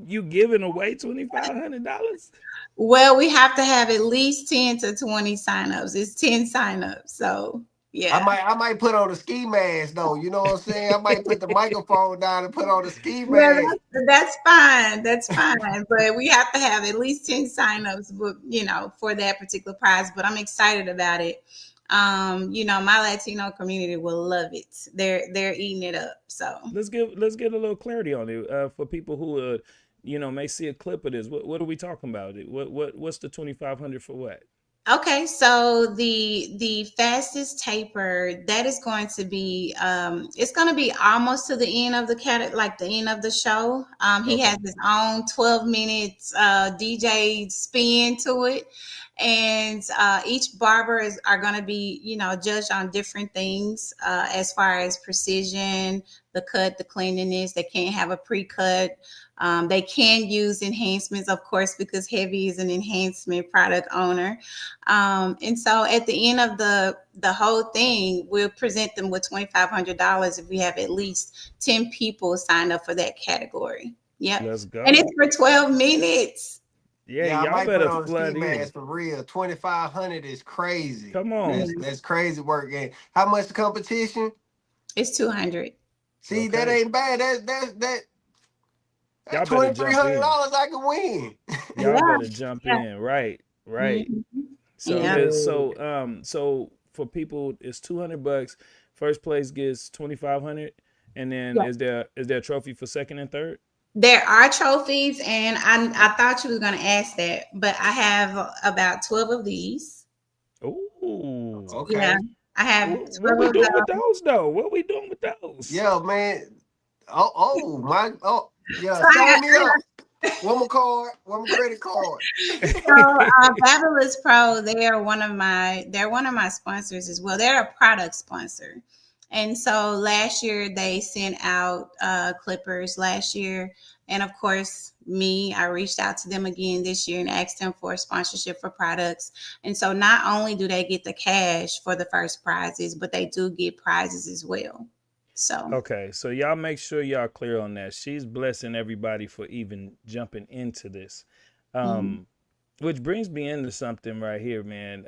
you giving away $2,500? Well, we have to have at least 10 to 20 signups. It's 10 signups. So, I yeah. might I might put on a ski mask though. You know what I'm saying? I might put the microphone down and put on a ski Yeah, mask. that's fine. That's fine. But we have to have at least 10 signups, for that particular prize. But I'm excited about it. My Latino community will love it. They're eating it up. So Let's get a little clarity on it for people who may see a clip of this. What are we talking about? What's the 2,500 for what? okay, so the fastest taper that is going to be it's going to be almost to the end of like the end of the show. He Okay. has his own 12 minutes DJ spin to it, and each barber are going to be judged on different things as far as precision, the cut, the cleanliness. They can't have a pre-cut. They can use enhancements, of course, because Heavy is an enhancement product owner. And so at the end of the whole thing, we'll present them with $2,500 if we have at least 10 people signed up for that category. Yep. Let's And go. it's for 12 minutes. Yeah, Yeah, I y'all might put better on a ski flood in. mask for real. 2,500 is crazy. Come on. That's crazy work. And how much the competition? It's 200. See, that Okay. ain't bad. That's Y'all better jump in. $2,300 I can win. Y'all Yeah. better jump Yeah. in. Right. Right. Mhm. So Yeah. so for people it's $200. First place gets 2,500, and then Yeah. is there a trophy for second and third? There are trophies, and I thought you was gonna ask that, but I have about 12 of these. Ooh. Yeah, Okay. I have What 12 we of doing with those. those though? What we doing with those? Yeah, man. Yeah, So I, sign me up. One more card, one more credit card. so Fabulous Pro, they're one of my sponsors as well. They're a product sponsor. And so last year they sent out clippers last year. And of course, I reached out to them again this year and asked them for a sponsorship for products. And so not only do they get the cash for the first prizes, but they do get prizes as well. So Okay, so y'all make sure y'all clear on that. She's blessing everybody for even jumping into this. mhm. Which brings me into something right here, man.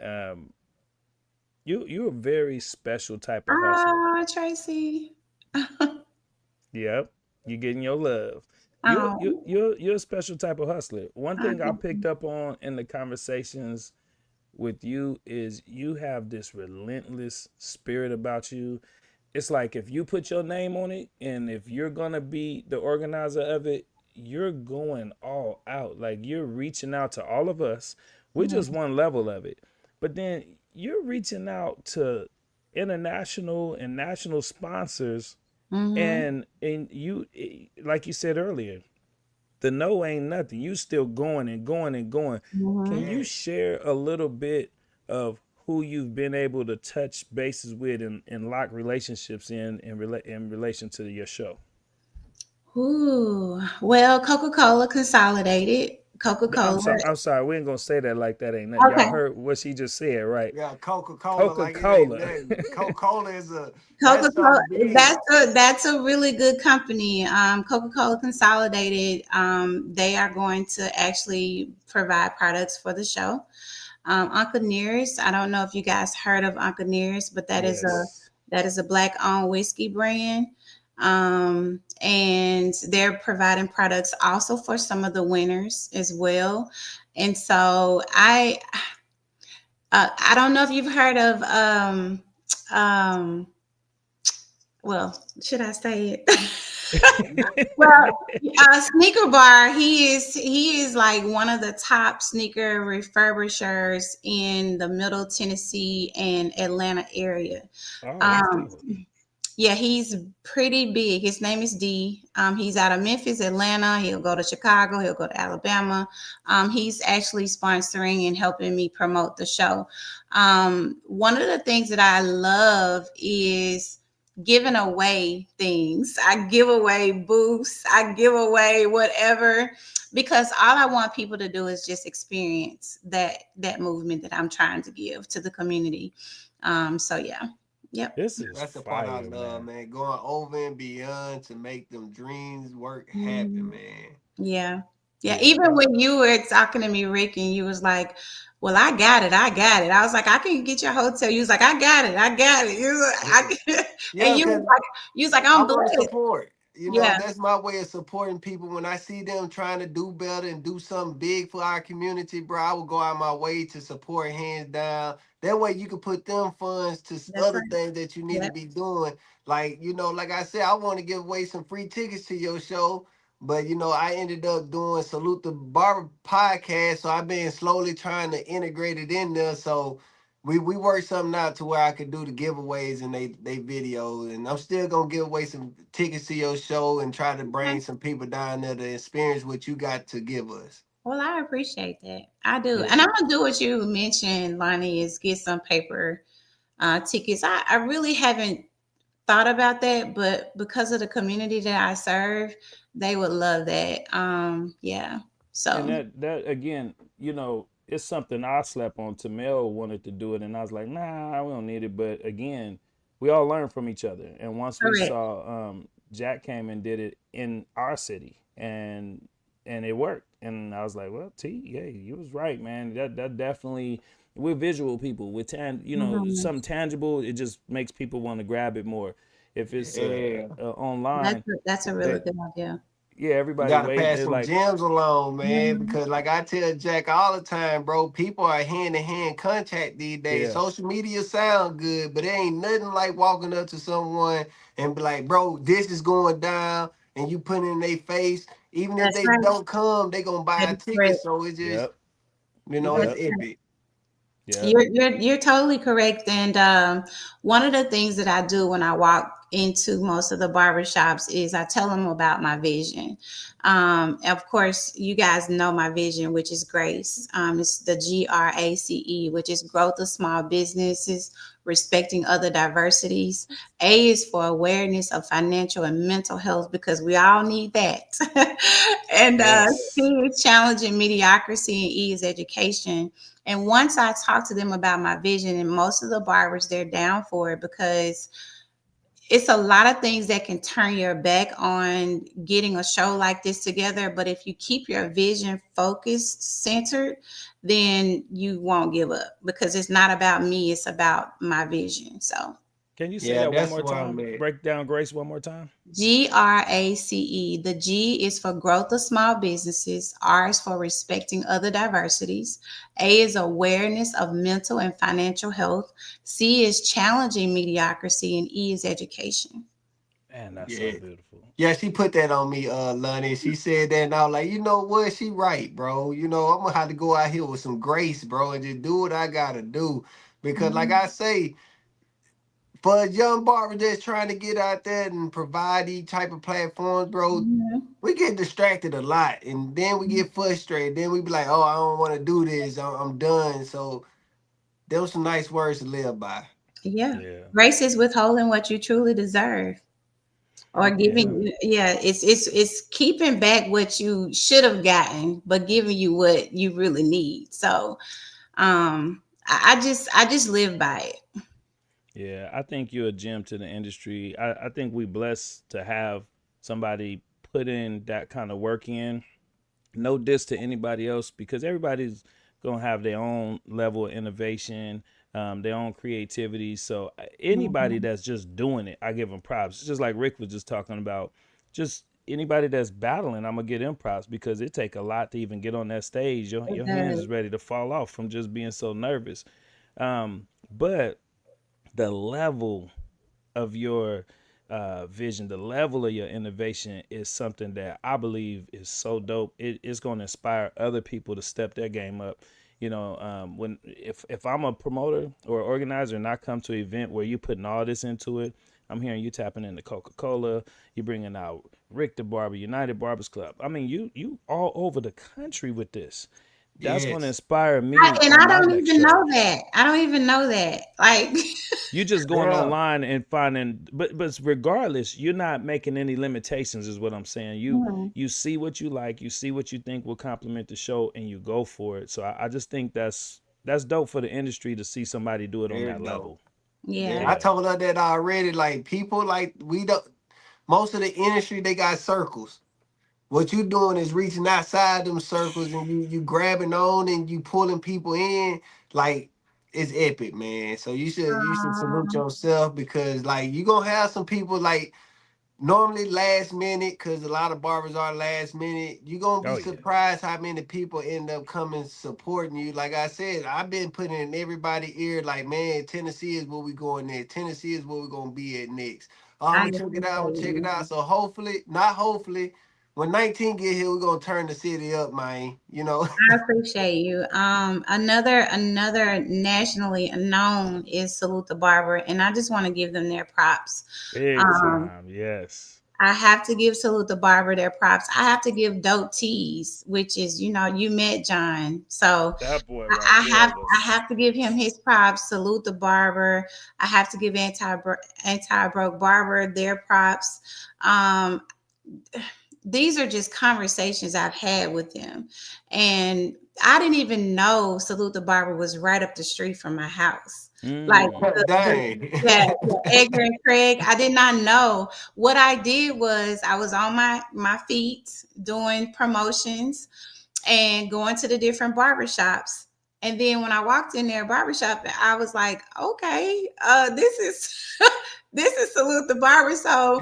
You're a very special type of hustler. Tracy. Yep, you're getting your love. Oh, You're a special type of hustler. One thing I picked up on in the conversations with you is you have this relentless spirit about you. It's like if you put your name on it and if you're gonna be the organizer of it, you're going all out. Like you're reaching out to all of us. We're just one level of it. But then you're reaching out to international and national sponsors, mm-hmm. and you, like you said earlier, the no ain't nothing. You still going and going and going. Mm-hmm. Can Yeah. you share a little bit of who you've been able to touch bases with and lock relationships in relation to your show? Ooh, well, Coca-Cola consolidated. I'm Coca-Cola. sorry. I'm sorry. We ain't gonna say that like that ain't nothing. Y'all Okay. heard what she just said, right? Yeah, Coca-Cola Coca like it ain't Cola. nothing. Coca-Cola that's Coca-Cola, something big. that's a really good company. Coca-Cola Consolidated, they are going to actually provide products for the show. Uncle Nearest, I don't know if you guys heard of Uncle Nearest, but Yes. that is a black-owned whiskey brand. And they're providing products also for some of the winners as well. And so I don't know if you've heard of um, well, should I say it? Well, Sneaker Bar, he is like one of the top sneaker refurbishers in the Middle Tennessee and Atlanta area. Oh, that's Um, dope. yeah, he's pretty big. His name is D. He's out of Memphis, Atlanta. He'll go to Chicago. He'll go to Alabama. He's actually sponsoring and helping me promote the show. One of the things that I love is giving away things. I give away booths. I give away whatever because all I want people to do is just experience that movement that I'm trying to give to the community. So yeah. Yep. This is That's the part I fire, love, man. man. Going over and beyond to make them dreams work happen, Mhm. man. Yeah. Yeah. Yeah. Even when you were talking to me, Rick, and you was like, well, I got it. I got it. I was like, I can get your hotel. You was like, I got it. I got it. You was like, and Yeah, because you was like, I I'm want to blessed. support. Yeah. That's my way of supporting people. When I see them trying to do better and do something big for our community, bro, I will go out my way to support hands down. That way you can put them funds to That's other right. things that you need to Yep. be doing. Like, like I said, I want to give away some free tickets to your show. But I ended up doing Salute the Barber podcast. So I've been slowly trying to integrate it in there. So we worked something out to where I could do the giveaways and they videos, and I'm still gonna give away some tickets to your show and try to Okay. bring some people down there to experience what you got to give us. Well, I appreciate that. I do. Yeah. And I'm gonna do what you mentioned, Lonnie, is get some paper tickets. I really haven't thought about that, but because of the community that I serve, they would love that. Yeah. And So that again, it's something I slept on. Tamel wanted to do it, and I was like, nah, we don't need it. But again, we all learn from each other. And once we correct. saw Jack came and did it in our city, and it worked. And I was like, well, T, yeah, you was right, man. That definitely. We're visual people. Mhm. Something tangible. It just makes people want to grab it more. If it's Yeah. online, That's a really they good idea. yeah, You everybody gotta waiting. pass They're some like, gems along, man. Mhm. Because like I tell Jack all the time, bro, people are hand to hand contact these days. yeah, Social media sound good, but it ain't nothing like walking up to someone and be like, bro, this is going down, and you put it in their face. Even if That's they right. don't come, they gonna buy That a is ticket. correct. So it just, yep, it's yep, That's epic. yep. You're totally correct. And one of the things that I do when I walk into most of the barber shops is I tell them about my vision. Of course, you guys know my vision, which is Grace. It's the GRACE, which is growth of small businesses, respecting other diversities. A is for awareness of financial and mental health because we all need that. And C Yes. is challenging mediocrity, and E is education. And once I talk to them about my vision, and most of the barbers, they're down for it because it's a lot of things that can turn your back on getting a show like this together. But if you keep your vision focused, centered, then you won't give up because it's not about me, it's about my vision. So Can you say Yeah, that one that's more where I'm time? at. Break down Grace one more time. GRACE. The G is for growth of small businesses. R is for respecting other diversities. A is awareness of mental and financial health. C is challenging mediocrity. And E is education. Man, that's so Yeah. beautiful. Yeah, she put that on me, Lonnie. She said that, and I was like, you know what? She right, bro. I'm gonna have to go out here with some grace, bro, and just do what I gotta do. Because, like Mhm. I say, for a young barber that's trying to get out there and provide these type of platforms, bro, Mhm. we get distracted a lot, and then we get frustrated. Then we be like, oh, I don't want to do this. I'm done. So, those some nice words to live by. Yeah. Yeah, Grace is withholding what you truly deserve. Or yeah, giving, yeah, it's keeping back what you should have gotten, but giving you what you really need. So I just live by it. yeah. I think you're a gem to the industry. I think we blessed to have somebody put in that kind of work in. No diss to anybody else because everybody's gonna have their own level of innovation, their own creativity. So anybody Mhm. that's just doing it, I give them props. It's just like Rick was just talking about. Just anybody that's battling, I'm gonna get them props because it take a lot to even get on that stage. Your It your hands does. is ready to fall off from just being so nervous. But the level of your vision, the level of your innovation is something that I believe is so dope. It's going to inspire other people to step their game up. When if I'm a promoter or organizer and I come to an event where you putting all this into it, I'm hearing you tapping into Coca-Cola, you bringing out Rick the Barber, United Barbers Club. I mean, you all over the country with this. That's going to Yes. inspire me And on I my don't next even know shows. that. I don't even know that. Like, You just going Yeah. online and finding, but regardless, you're not making any limitations, is what I'm saying. You mhm. you see what you like, you see what you think will complement the show, and you go for it. So I just think that's dope for the industry to see somebody do it on There that you go. level. Yeah. Yeah, I Yeah. told her that already. Like people, like we don't. Most of the industry, they got circles. What you doing is reaching outside them circles, and you grabbing on and you pulling people in. Like it's epic, man. So you should salute Um, yourself because like you gonna have some people like normally last minute because a lot of barbers are last minute. You're gonna be Oh yeah. surprised how many people end up coming supporting you. Like I said, I've been putting in everybody's ear, like, man, Tennessee is where we going next. Tennessee is where we're gonna be at next. I'm I gonna check it appreciate out, I'm gonna check it you. out. So hopefully, not hopefully, when 19 get here, we're gonna turn the city up, man. I appreciate you. Another nationally known is Salute the Barber, and I just want to give them their props. Big Um, time. Yes. I have to give Salute the Barber their props. I have to give Dope Tees, which is, you met John. So That boy I right I there. have I have to give him his props. Salute the Barber. I have to give Anti Broke Barber their props. Um, these are just conversations I've had with them. And I didn't even know Salute the Barber was right up the street from my house. Like Dang. the Edgar and Craig, I did not know. What I did was I was on my feet doing promotions and going to the different barbershops. And then when I walked in their barbershop, I was like, okay, this is this is Salute the Barber. So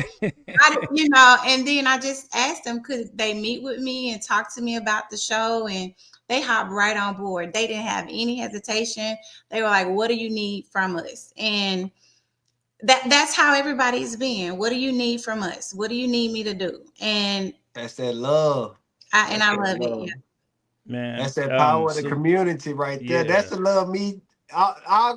and then I just asked them, could they meet with me and talk to me about the show? And they hopped right on board. They didn't have any hesitation. They were like, what do you need from us? And that's how everybody's been. What do you need from us? What do you need me to do? And That's that love. I That's that love it. Yeah. love. Man, That's that power of the so community right there. That's yeah, the love me. I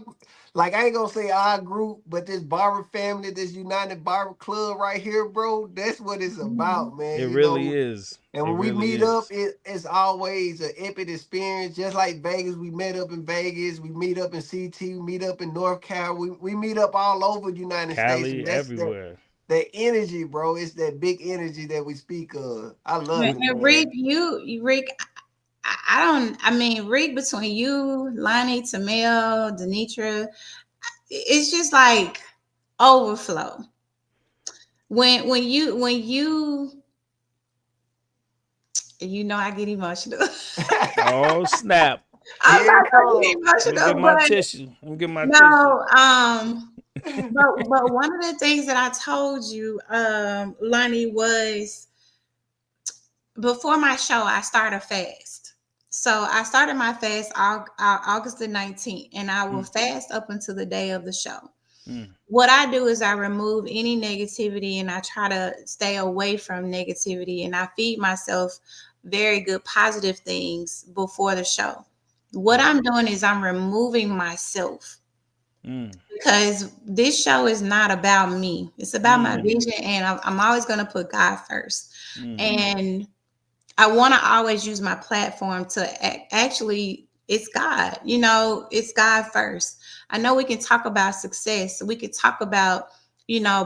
like I ain't gonna say our group, but this barber family, this United Barber Club right here, bro. That's what it's Mhm. about, man. it really is. And It when we really meet up, is. it's always an epic experience. Just like Vegas, we met up in Vegas, we meet up in CT, we meet up in North Cal, we meet up all over the United States, and Cali, that's everywhere. that energy, bro. It's that big energy that we speak of. I love it, And Rick, man. Rick, I don't. I mean, Rick, between you, Lonnie, Tamel, Denitra, it's just like overflow. When you I get emotional. Oh snap! I'm Here not it gonna get comes. Let me get emotional, my but tissue. Let me get my tissue. no. But one of the things that I told you, Lonnie, was before my show, I started a fast. So I started my fast August the 19th, and I will Mm, fast up until the day of the show. mm, What I do is I remove any negativity and I try to stay away from negativity, and I feed myself very good positive things before the show. What yeah. I'm doing is I'm removing myself Mm, because this show is not about me. It's about my mm, vision, and I'm always going to put God first. mm. And I want to always use my platform to actually, it's God, it's God first. I know we can talk about success. We could talk about,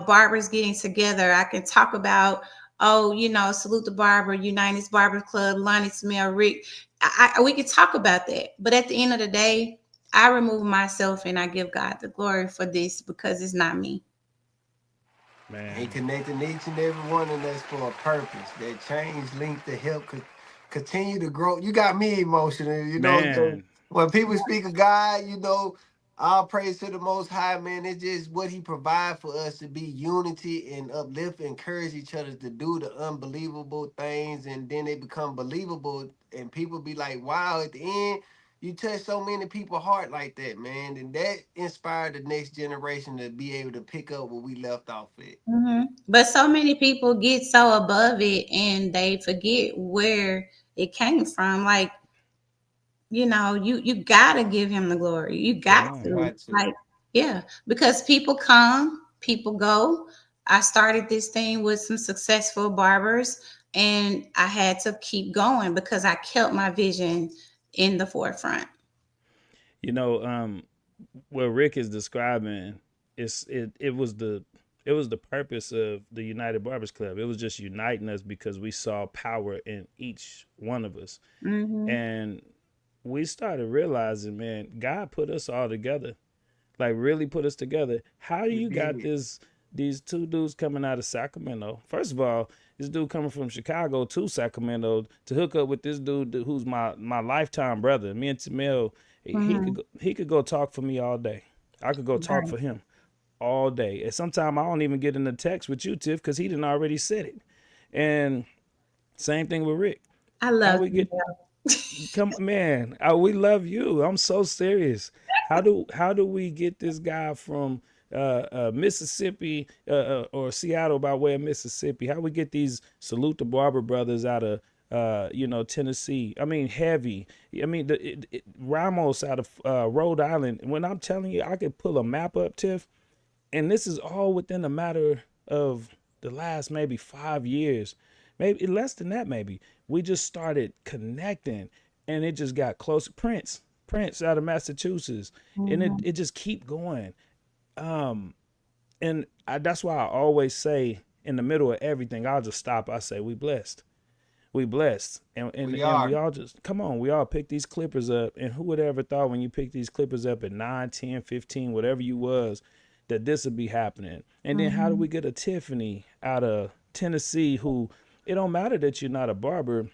barbers getting together. I can talk about, Salute the Barber, United Barber Club, Lonnie Smell, Rick. We could talk about that. But at the end of the day, I remove myself and I give God the glory for this because it's not me. And Man, connecting each and every one of us for a purpose. That change link to help continue to grow. You got me emotional, so man. when people speak of God, all praise to the Most High, man. It's just what He provide for us to be unity and uplift, encourage each other to do the unbelievable things, and then they become believable, and people be like, "Wow!" At the end, you touch so many people's heart like that, man, and that inspired the next generation to be able to pick up where we left off at. But so many people get so above it and they forget where it came from. Like, you gotta give him the glory. You Come got on. to. Got to. Like, yeah, because people come, people go. I started this thing with some successful barbers, and I had to keep going because I kept my vision in the forefront. You know, what Rick is describing it was the purpose of the United Barbers Club. It was just uniting us because we saw power in each one of us. Hmm. And we started realizing, man, God put us all together. Like really put us together. How He you got did. these two dudes coming out of Sacramento? First of all, this dude coming from Chicago to Sacramento to hook up with this dude who's my lifetime brother. Me and Tamil, Hmm. he could go talk for me all day. I could go talk Right. for him all day. And sometimes I don't even get in the text with you, Tiff, because he didn't already said it. And same thing with Rick. I How love we you. get come man, we love you. I'm so serious. How do we get this guy from Mississippi or Seattle by way of Mississippi? How we get these Salute the Barber brothers out of Tennessee? I mean, heavy. I mean, Ramos out of Rhode Island. When I'm telling you, I could pull a map up, Tiff, and this is all within a matter of the last maybe 5 years, maybe less than that, maybe we just started connecting, and it just got closer. Prince out of Massachusetts, and it just keep going. And that's why I always say in the middle of everything, I'll just stop. I say we blessed. We blessed. We And we are. all just come on, we all pick these clippers up. And who would ever thought when you pick these clippers up at 9, 10, 15, whatever you was, that this would be happening. And then how do we get a Tiffany out of Tennessee who it don't matter that you're not a barber,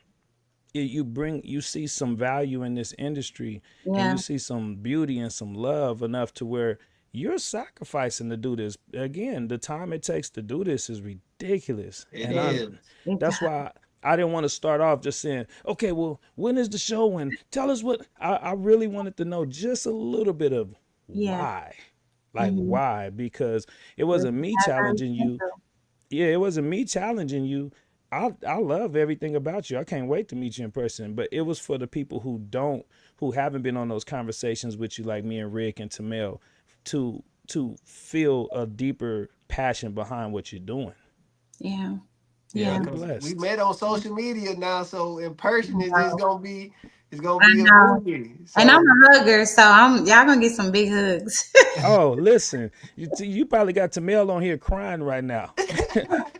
you see some value in this industry, and Yeah. you see some beauty and some love enough to where you're sacrificing to do this. Again, the time it takes to do this is ridiculous. It And I is. that's why I didn't want to start off just saying, okay, well, when is the show, and tell us what. I really wanted to know just a little bit of Yeah. why. Like why? Because it wasn't me Very challenging you. simple. Yeah, it wasn't me challenging you. I love everything about you. I can't wait to meet you in person. But it was for the people who haven't been on those conversations with you, like me and Rick and Tamel, to feel a deeper passion behind what you're doing. Yeah. Yeah, Yeah. We because we blessed. met on social media now, so in person it's just No, gonna be I a know. movie. And I'm So a hugger, so y'all gonna get some big hugs. Oh, listen, you probably got Tamel on here crying right now.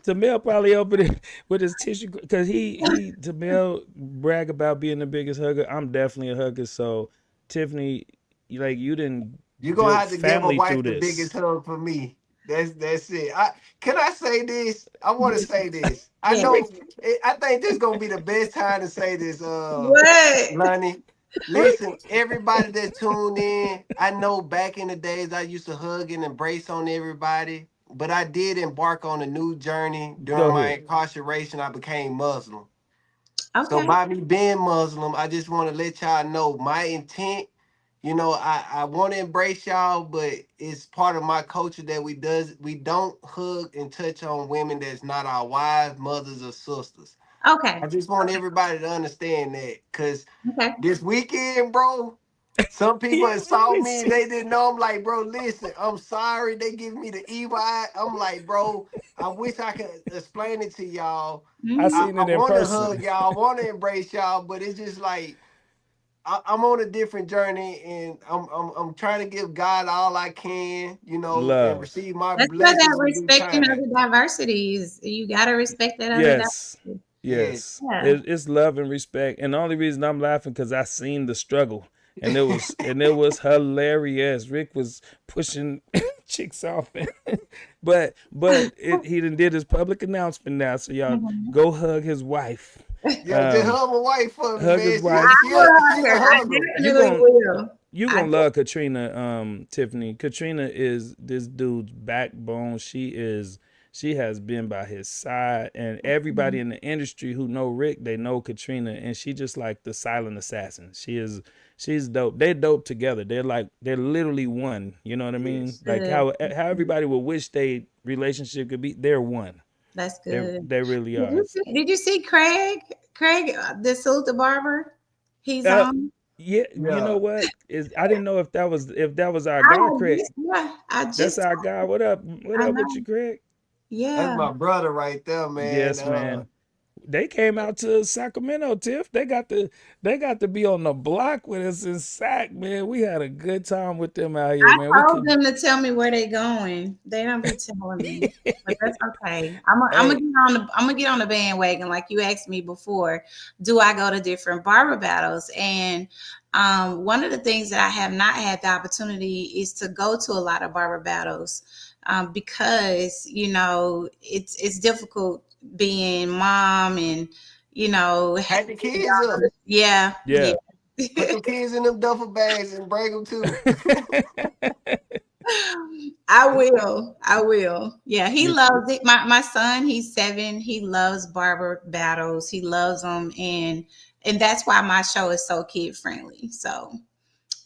Tamel probably opened it with his tissue because Tamel brag about being the biggest hugger. I'm definitely a hugger. So Tiffany, you didn't you're gonna build have to give a family through wife the biggest this. hug for me. That's it. Can I say this? I want to say this. I Yeah. know. I think this is gonna be the best time to say this. What? Lonnie, listen, everybody that tuned in. I know back in the days I used to hug and embrace on everybody, but I did embark on a new journey Go during my ahead. incarceration. I became Muslim. So Okay. by me being Muslim, I just want to let y'all know my intent. I want to embrace y'all, but it's part of my culture that we don't hug and touch on women that's not our wives, mothers, or sisters. Okay. I just want everybody to understand that, cause Okay. this weekend, bro, some people Yeah, that saw we me, see. they didn't know. I'm like, bro, listen, I'm sorry. They give me the evil eye. I'm like, bro, I wish I could explain it to y'all. I Hmm. seen I it in want to hug person. y'all, I want to embrace y'all, but it's just like I'm on a different journey, and I'm trying to give God all I can, and Love. receive my That's where that blessings in due respecting time. other diversities. You gotta respect that other Yes. diversity. Yes, Yes. Yeah. It's love and respect. And the only reason I'm laughing because I seen the struggle. And it was hilarious. Rick was pushing chicks off. But he done did his public announcement now. So y'all Mhm. go hug his wife. yeah, just Um hug my wife for me, hug man. his She wife. I will she hug a her. I hugger. You definitely gon' will. you I gonna love Katrina, Tiffany. Katrina is this dude's backbone. She has been by his side, and everybody in the industry who know Rick, they know Katrina, and she just like the silent assassin. She's dope. They're dope together. They're literally one. You know what I mean? Yes. Like good. how everybody would wish they relationship could be. They're one. That's They good. they really Did are. you see, did you see Craig? Craig, the Salute the Barber. He's Uh, on. yeah, you know Yeah, what? I didn't know if that was our I guy, had Craig. just yeah. I That's just our guy. What up? What I up with you, know. Craig? that's Yeah. my brother right there, man. Yes, man. They came out to Sacramento, Tiff. They got to be on the block with us in Sac, man. We had a good time with them out here, I man. We told could them to tell me where they going. They don't be telling me, but that's okay. hey, I'm gonna get on the bandwagon like you asked me before. Do I go to different barber battles? And one of the things that I have not had the opportunity is to go to a lot of barber battles because it's difficult being mom and Pack the kids up. yeah, yeah. yeah. Put them kids in them duffel bags and bring them too. I will. I will. Yeah, he You- loves it. My son, he's 7. He loves barber battles. He loves them, and that's why my show is so kid friendly. So, you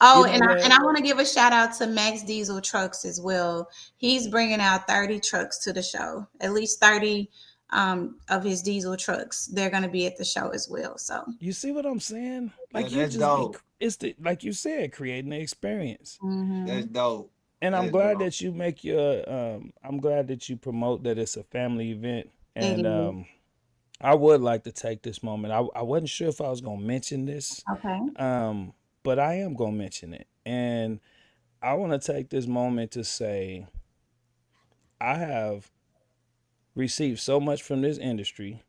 oh, know and what? I want to give a shout out to Max Diesel Trucks as well. He's bringing out 30 trucks to the show. At least 30 of his diesel trucks. They're going to be at the show as well. So, You see what I'm saying? Yeah, Like you that's just be dope. it's the like you said, creating the experience. That's mhm. dope. And I'm That's glad dope. that you make your I'm glad that you promote that it's a family event. It And is. I would like to take this moment. I wasn't sure if I was gonna mention this, Okay. but I am gonna mention it. And I want to take this moment to say I have received so much from this industry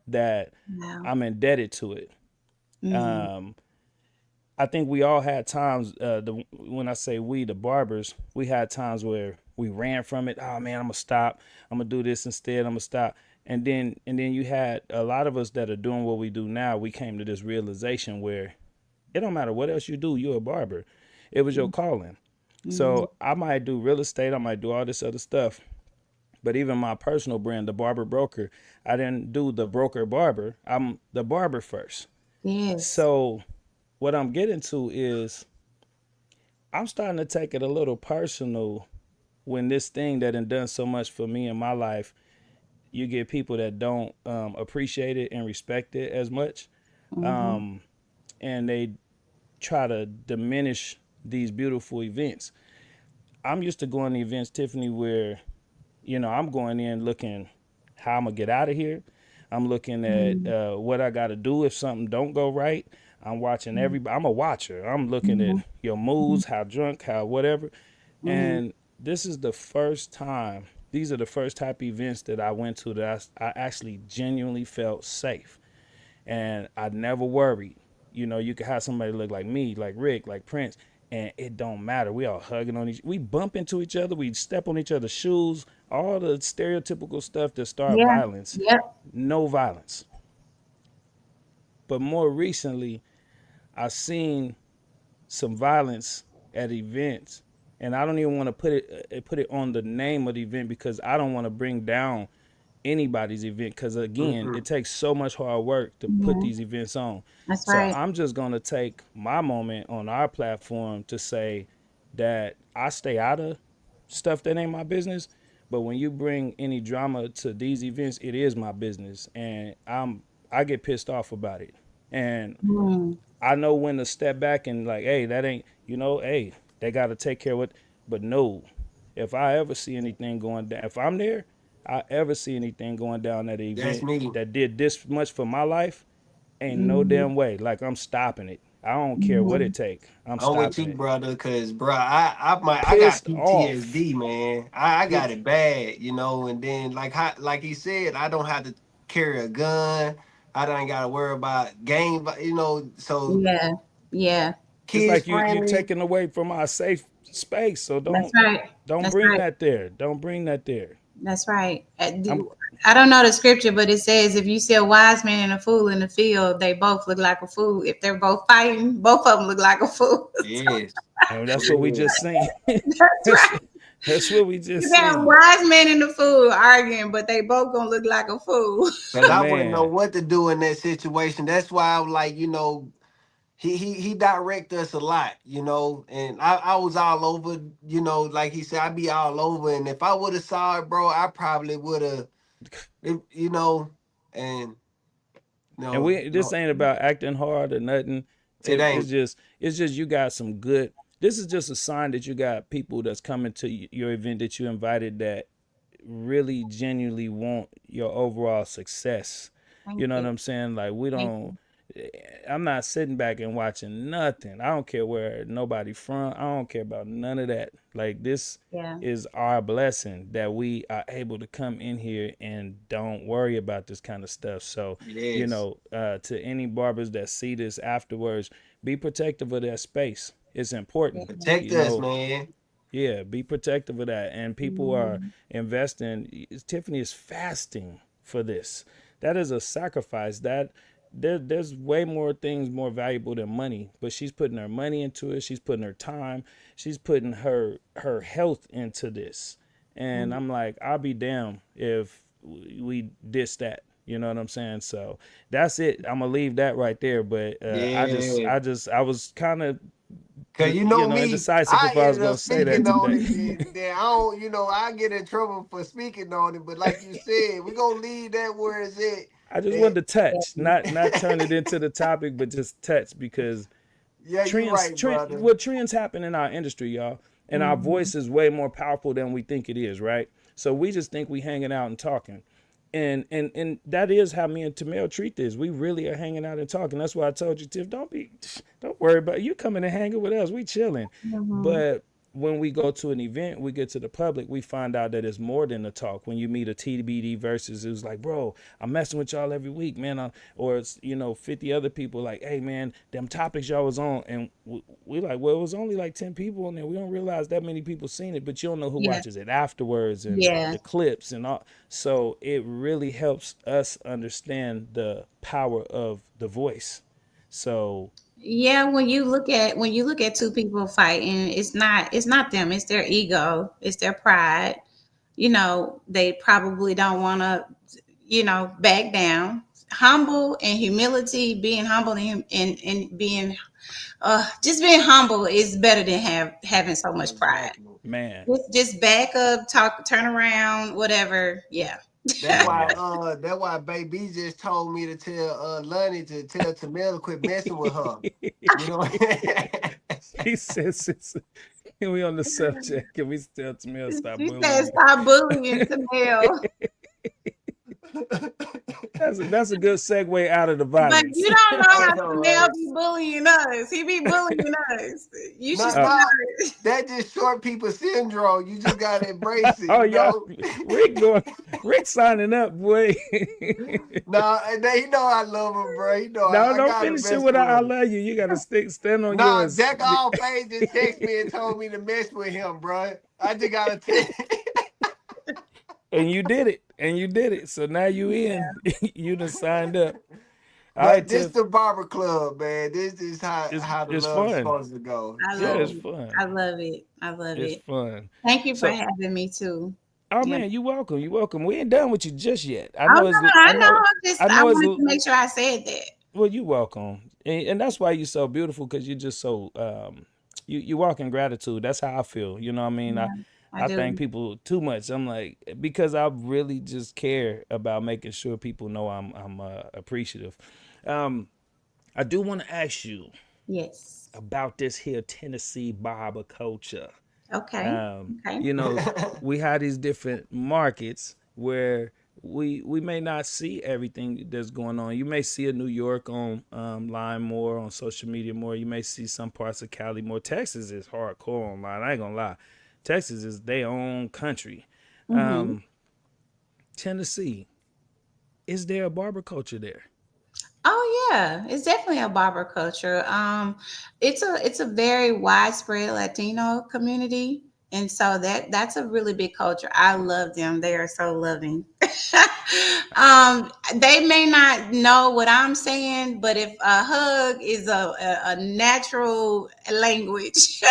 that Wow. I'm indebted to it. Mm. Um, I think we all had times. When I say we, the barbers, we had times where we ran from it. Oh man, I'm gonna stop. I'm gonna do this instead. I'm gonna stop. And then you had a lot of us that are doing what we do now. We came to this realization where it don't matter what else you do. You're a barber. It was your calling. Mm. So I might do real estate. I might do all this other stuff. But even my personal brand, the Barber Broker, I didn't do the broker barber. I'm the barber first. Yes. So what I'm getting to is I'm starting to take it a little personal when this thing that done so much for me in my life, you get people that don't appreciate it and respect it as much, Mm-hmm. and they try to diminish these beautiful events. I'm used to going to events, Tiffany, where I'm going in looking how I'm gonna get out of here. I'm looking at what I got to do if something don't go right. I'm watching everybody. I'm a watcher. I'm looking at Mm-hmm. your moods, how drunk, how whatever. Mm-hmm. And this is the first time. These are the first type of events that I went to that I actually genuinely felt safe, and I never worried. You could have somebody look like me, like Rick, like Prince, and it don't matter. We all hugging on we bump into each other, we step on each other's shoes, all the stereotypical stuff that start Yeah. violence. Yep. No violence. But more recently, I've seen some violence at events, and I don't even want to put it on the name of the event because I don't want to bring down anybody's event because again Mm-hmm. it takes so much hard work to put Mm-hmm. these events on. That's So right. I'm just going to take my moment on our platform to say that I stay out of stuff that ain't my business, but when you bring any drama to these events, it is my business, and I get pissed off about it. And Mm. I know when to step back and like, hey, that ain't, hey, they got to take care of it. But no, if I ever see anything going down, if I'm there, I ever see anything going down at an That's event me. that did this much for my life, ain't no Mm-hmm. damn way. Like I'm stopping it. I don't care what Mm-hmm. it take. I'm I'm with stopping you, it. brother, cause bro, I got Pissed off. PTSD, man. I got Pissed. it bad, and then like he said, I don't have to carry a gun. I don't gotta worry about so Yeah. Yeah. It's kids like you friendly. taking away from our safe space. So That's don't right. don't That's bring right. that there. Don't bring that there. That's right. I'm I don't know the scripture, but it says if you see a wise man and a fool in the field, they both look like a fool. If they're both fighting, both of them look like a fool. Yes, and for that's what we real. just seen. That's that's, right. that's what we You just got a seen. wise man and a fool arguing, but they both gonna look like a fool. Cause I wouldn't know Man. what to do in that situation. That's why I was like, he direct us a lot, and I was all over, like he said, I'd be all over. And if I would have saw it, bro, I probably would have, and And this ain't about acting hard or nothing. it It's ain't. just you got some good. This is just a sign that you got people that's coming to your event that you invited that really genuinely want your overall success. You Thank know what you. I'm saying? Like we Thank don't. you. I'm not sitting back and watching nothing. I don't care where nobody from. I don't care about none of that. Like this Yeah. is our blessing that we are able to come in here and don't worry about this kind of stuff. So, Yes. to any barbers that see this afterwards, be protective of that space. It's important. Protect You us, know, man. yeah, be protective of that. And people are Mhm. investing. Tiffany is fasting for this. That is a sacrifice. There's way more things more valuable than money. But she's putting her money into it. She's putting her time. She's putting her health into this. And Mhm. I'm like, I'll be damned if we diss that. You know what I'm saying? So that's it. I'm gonna leave that right there. But Yeah. I was kind of Cause you know me, indecisive I if I was ended up gonna say that speaking on today. it, and then I don't, I get in trouble for speaking on it. But like you said, we're gonna leave that where it's at. I just And wanted to touch, not turn it into the topic, but just touch because yeah, you're trends right, trend brother. what trends happen in our industry, y'all. And our voice is way more powerful than we think it is, right? So we just think we hanging out and talking. And that is how me and Tamel treat this. We really are hanging out and talking. That's why I told you, Tiff, don't worry about it. You coming and hanging with us. We chilling. Mhm. But when we go to an event, we get to the public, we find out that it's more than a talk. When you meet a TBD versus, it was like, bro, I'm messing with y'all every week, man. Or it's, 50 other people like, hey, man, them topics y'all was on. And we like, well, it was only like 10 people on there. We don't realize that many people seen it, but you don't know who Yeah. watches it afterwards and Yeah. the clips and all. So it really helps us understand the power of the voice. So, Yeah, when you look at two people fighting, it's not them, it's their ego, it's their pride. They probably don't want to, back down. Humble and humility, being humble and being just being humble is better than having so much pride. Exactly. man, Just back up, talk, turn around, whatever. Yeah. That's why yeah. baby just told me to tell Lonnie to tell Tamel to quit messing with her. You know. He says it's, we on the subject and we still Tamil stop She said, bullying "Stop bullying Tamel." That's a good segue out of the But violence. you don't know I how know, Tamel right? be bullying us. He be bullying us. You should Nah, uh, nah, start. that just short people syndrome. You just gotta embrace it, oh you y'all, know. Rick going, Rick signing up, boy. Nah, he know I love him, bro. He know No, I don't gotta finish it mess with with I him. love you. You gotta stand on Nah, yours. Jack All Faith just text me and told me to mess with him, bro. I just gotta tell. And you did it. And you did it. So now you in. You done signed up. All right, But this Tiff. the barber club, man. This is It's how the it's love's fun. supposed to go. I Yeah, love it's So it. fun. I love it. I love It's it. fun. Thank you for So, having me too. oh Yeah. man, you welcome. You welcome. We ain't done with you just yet. I Oh know no, it's. no, I I know. know. I I know it's. wanted to make sure I said that. Well, you welcome, and that's why you're so beautiful because you're just so. You walk in gratitude. That's how I feel. You know what I mean? I Yeah, I I thank do. people too much. I'm like because I really just care about making sure people know I'm appreciative. Um, I do want to ask you Yes. about this here Tennessee barber culture. Okay. Um, Okay. you know, we have these different markets where we may not see everything that's going on. You may see a New York on line more on social media more. You may see some parts of Cali more. Texas is hardcore online. I ain't gonna lie. Texas is their own country. Mm-hmm. Tennessee, is there a barber culture there? Oh yeah, it's definitely a barber culture. It's a very widespread Latino community, and so that's a really big culture. I love them. They are so loving. They may not know what I'm saying, but if a hug is a natural language,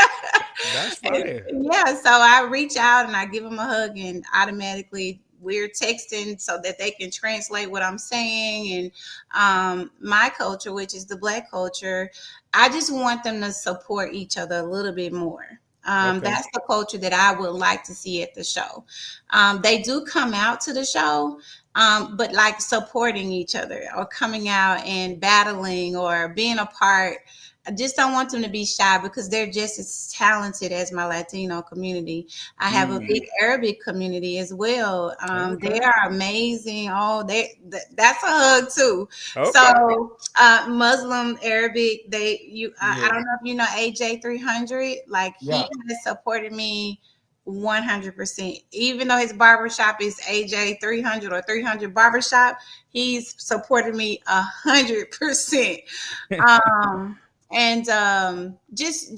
That's fire. yeah. So I reach out and I give them a hug, and automatically we're texting so that they can translate what I'm saying. And my culture, which is the Black culture, I just want them to support each other a little bit more. Okay. That's the culture that I would like to see at the show. They do come out to the show, but like supporting each other or coming out and battling or being a part. I just don't want them to be shy because they're just as talented as my Latino community. I have a big Mm, Arabic community as well. They okay. are amazing. Oh, that's a hug too. Okay. So Muslim, Arabic, I Yeah, don't know if you know AJ 300. Like he yeah. has supported me 100%. Even though his barbershop is AJ 300 or 300 barbershop, he's supported me 100%. Um, and just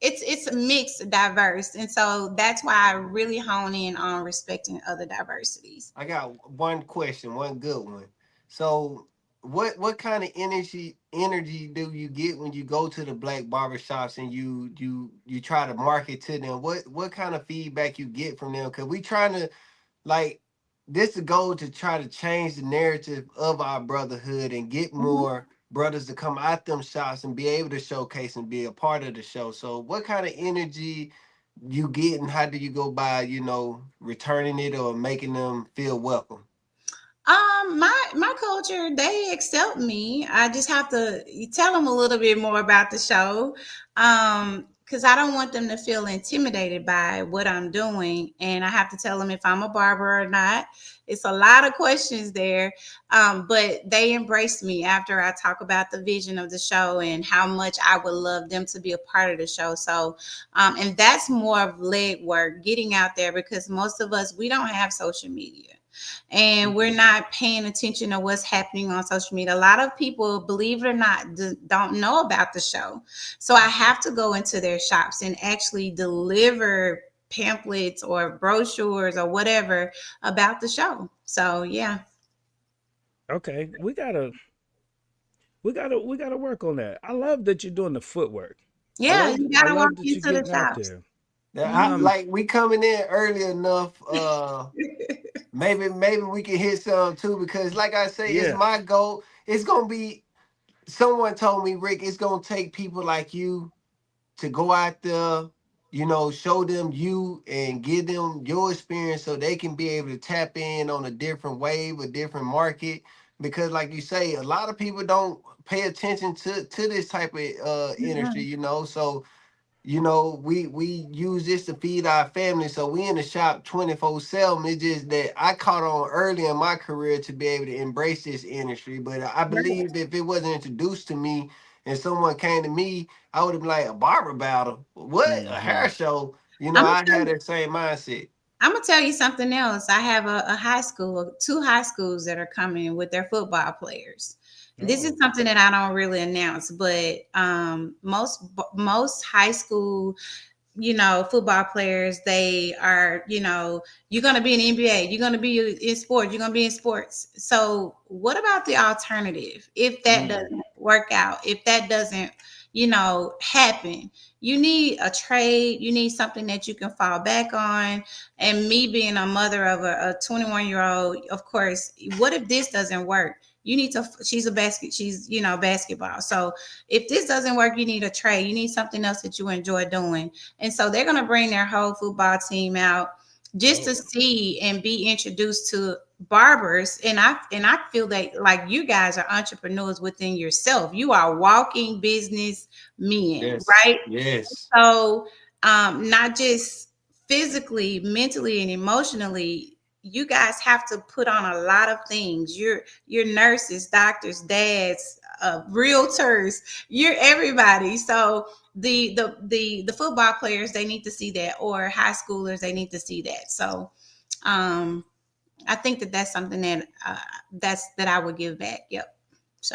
it's mixed, diverse, and so that's why I really hone in on respecting other diversities. I got one question, one good one. So, what kind of energy do you get when you go to the black barbershops and you try to market to them? What kind of feedback you get from them? Cause we trying to like this the goal to try to change the narrative of our brotherhood and get Mhm. more brothers to come out them shops and be able to showcase and be a part of the show. So what kind of energy you get and how do you go by, returning it or making them feel welcome? My culture, they accept me. I just have to tell them a little bit more about the show. because I don't want them to feel intimidated by what I'm doing. And I have to tell them if I'm a barber or not. It's a lot of questions there. But they embraced me after I talk about the vision of the show and how much I would love them to be a part of the show. So, and that's more of leg work, getting out there, because most of us, we don't have social media and we're not paying attention to what's happening on social media. A lot of people, believe it or not, don't know about the show. So I have to go into their shops and actually deliver pamphlets or brochures or whatever about the show. So yeah. Okay, we gotta work on that. I love that you're doing the footwork. I Yeah, love you I gotta walk love that you're into the getting out shops. there. Yeah, Mhm. like we coming in early enough. Maybe we can hit some too, because like I say, it's Yeah. my goal. It's gonna be. Someone told me, Rick, it's gonna take people like you to go out there, show them you and give them your experience so they can be able to tap in on a different wave, a different market. Because like you say, a lot of people don't pay attention to this type of industry, Mhm. So we use this to feed our family. So we in the shop 24/7. It's just that I caught on early in my career to be able to embrace this industry. But I Right. believe if it wasn't introduced to me and someone came to me, I would have been like, a barber battle. What? A hair Hmm. show. I'm gonna I tell had you, that same mindset. I'm gonna tell you something else. I have a high school, two high schools that are coming with their football players. This is Oh. something that I don't really announce, but most high school, football players, they are, you're going to be in the NBA, you're going to be in sports, you're going to be in sports. So, what about the alternative? If that Mm. doesn't work out, if that doesn't, happen, you need a trade, you need something that you can fall back on. And me being a mother of a 21-year-old, of course, what if this doesn't work? You need to, she's, basketball. So, if this doesn't work, you need a trade, you need something else that you enjoy doing. And so they're going to bring their whole football team out just to Oh. see and be introduced to barbers. And I feel that, like, you guys are entrepreneurs within yourself. You are walking business men, Yes. right? Yes. So, not just physically, mentally, and emotionally, you guys have to put on a lot of things. You're nurses, doctors, dads, realtors. You're everybody. So the football players, they need to see that, or high schoolers, they need to see that. So, um, I think that that's something that that I would give back. Yep.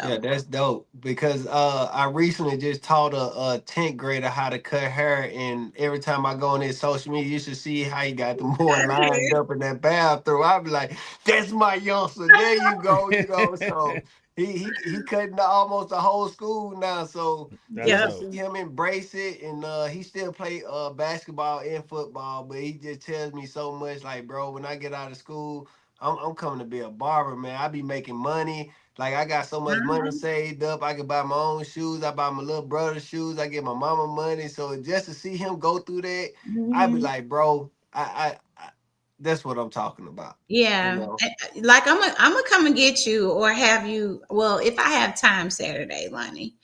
Yeah, So. that's dope, because I recently just taught a 10th grader how to cut hair, and every time I go on his social media, you should see how he got the boy lined up in that bathroom. I be like, that's my youngster. There you go, So he cutting almost the whole school now. So That's just to Yep. dope. see him embrace it, and he still play basketball and football, but he just tells me so much, like, bro, when I get out of school, I'm coming to be a barber, man. I be making money. Like, I got so much money Mhm. saved up. I can buy my own shoes. I buy my little brother's shoes. I get my mama money. So just to see him go through that, I be Mhm. like, bro, I that's what I'm talking about. You Yeah, know. like I'm gonna come and get you, or have you. Well, if I have time Saturday, Lonnie,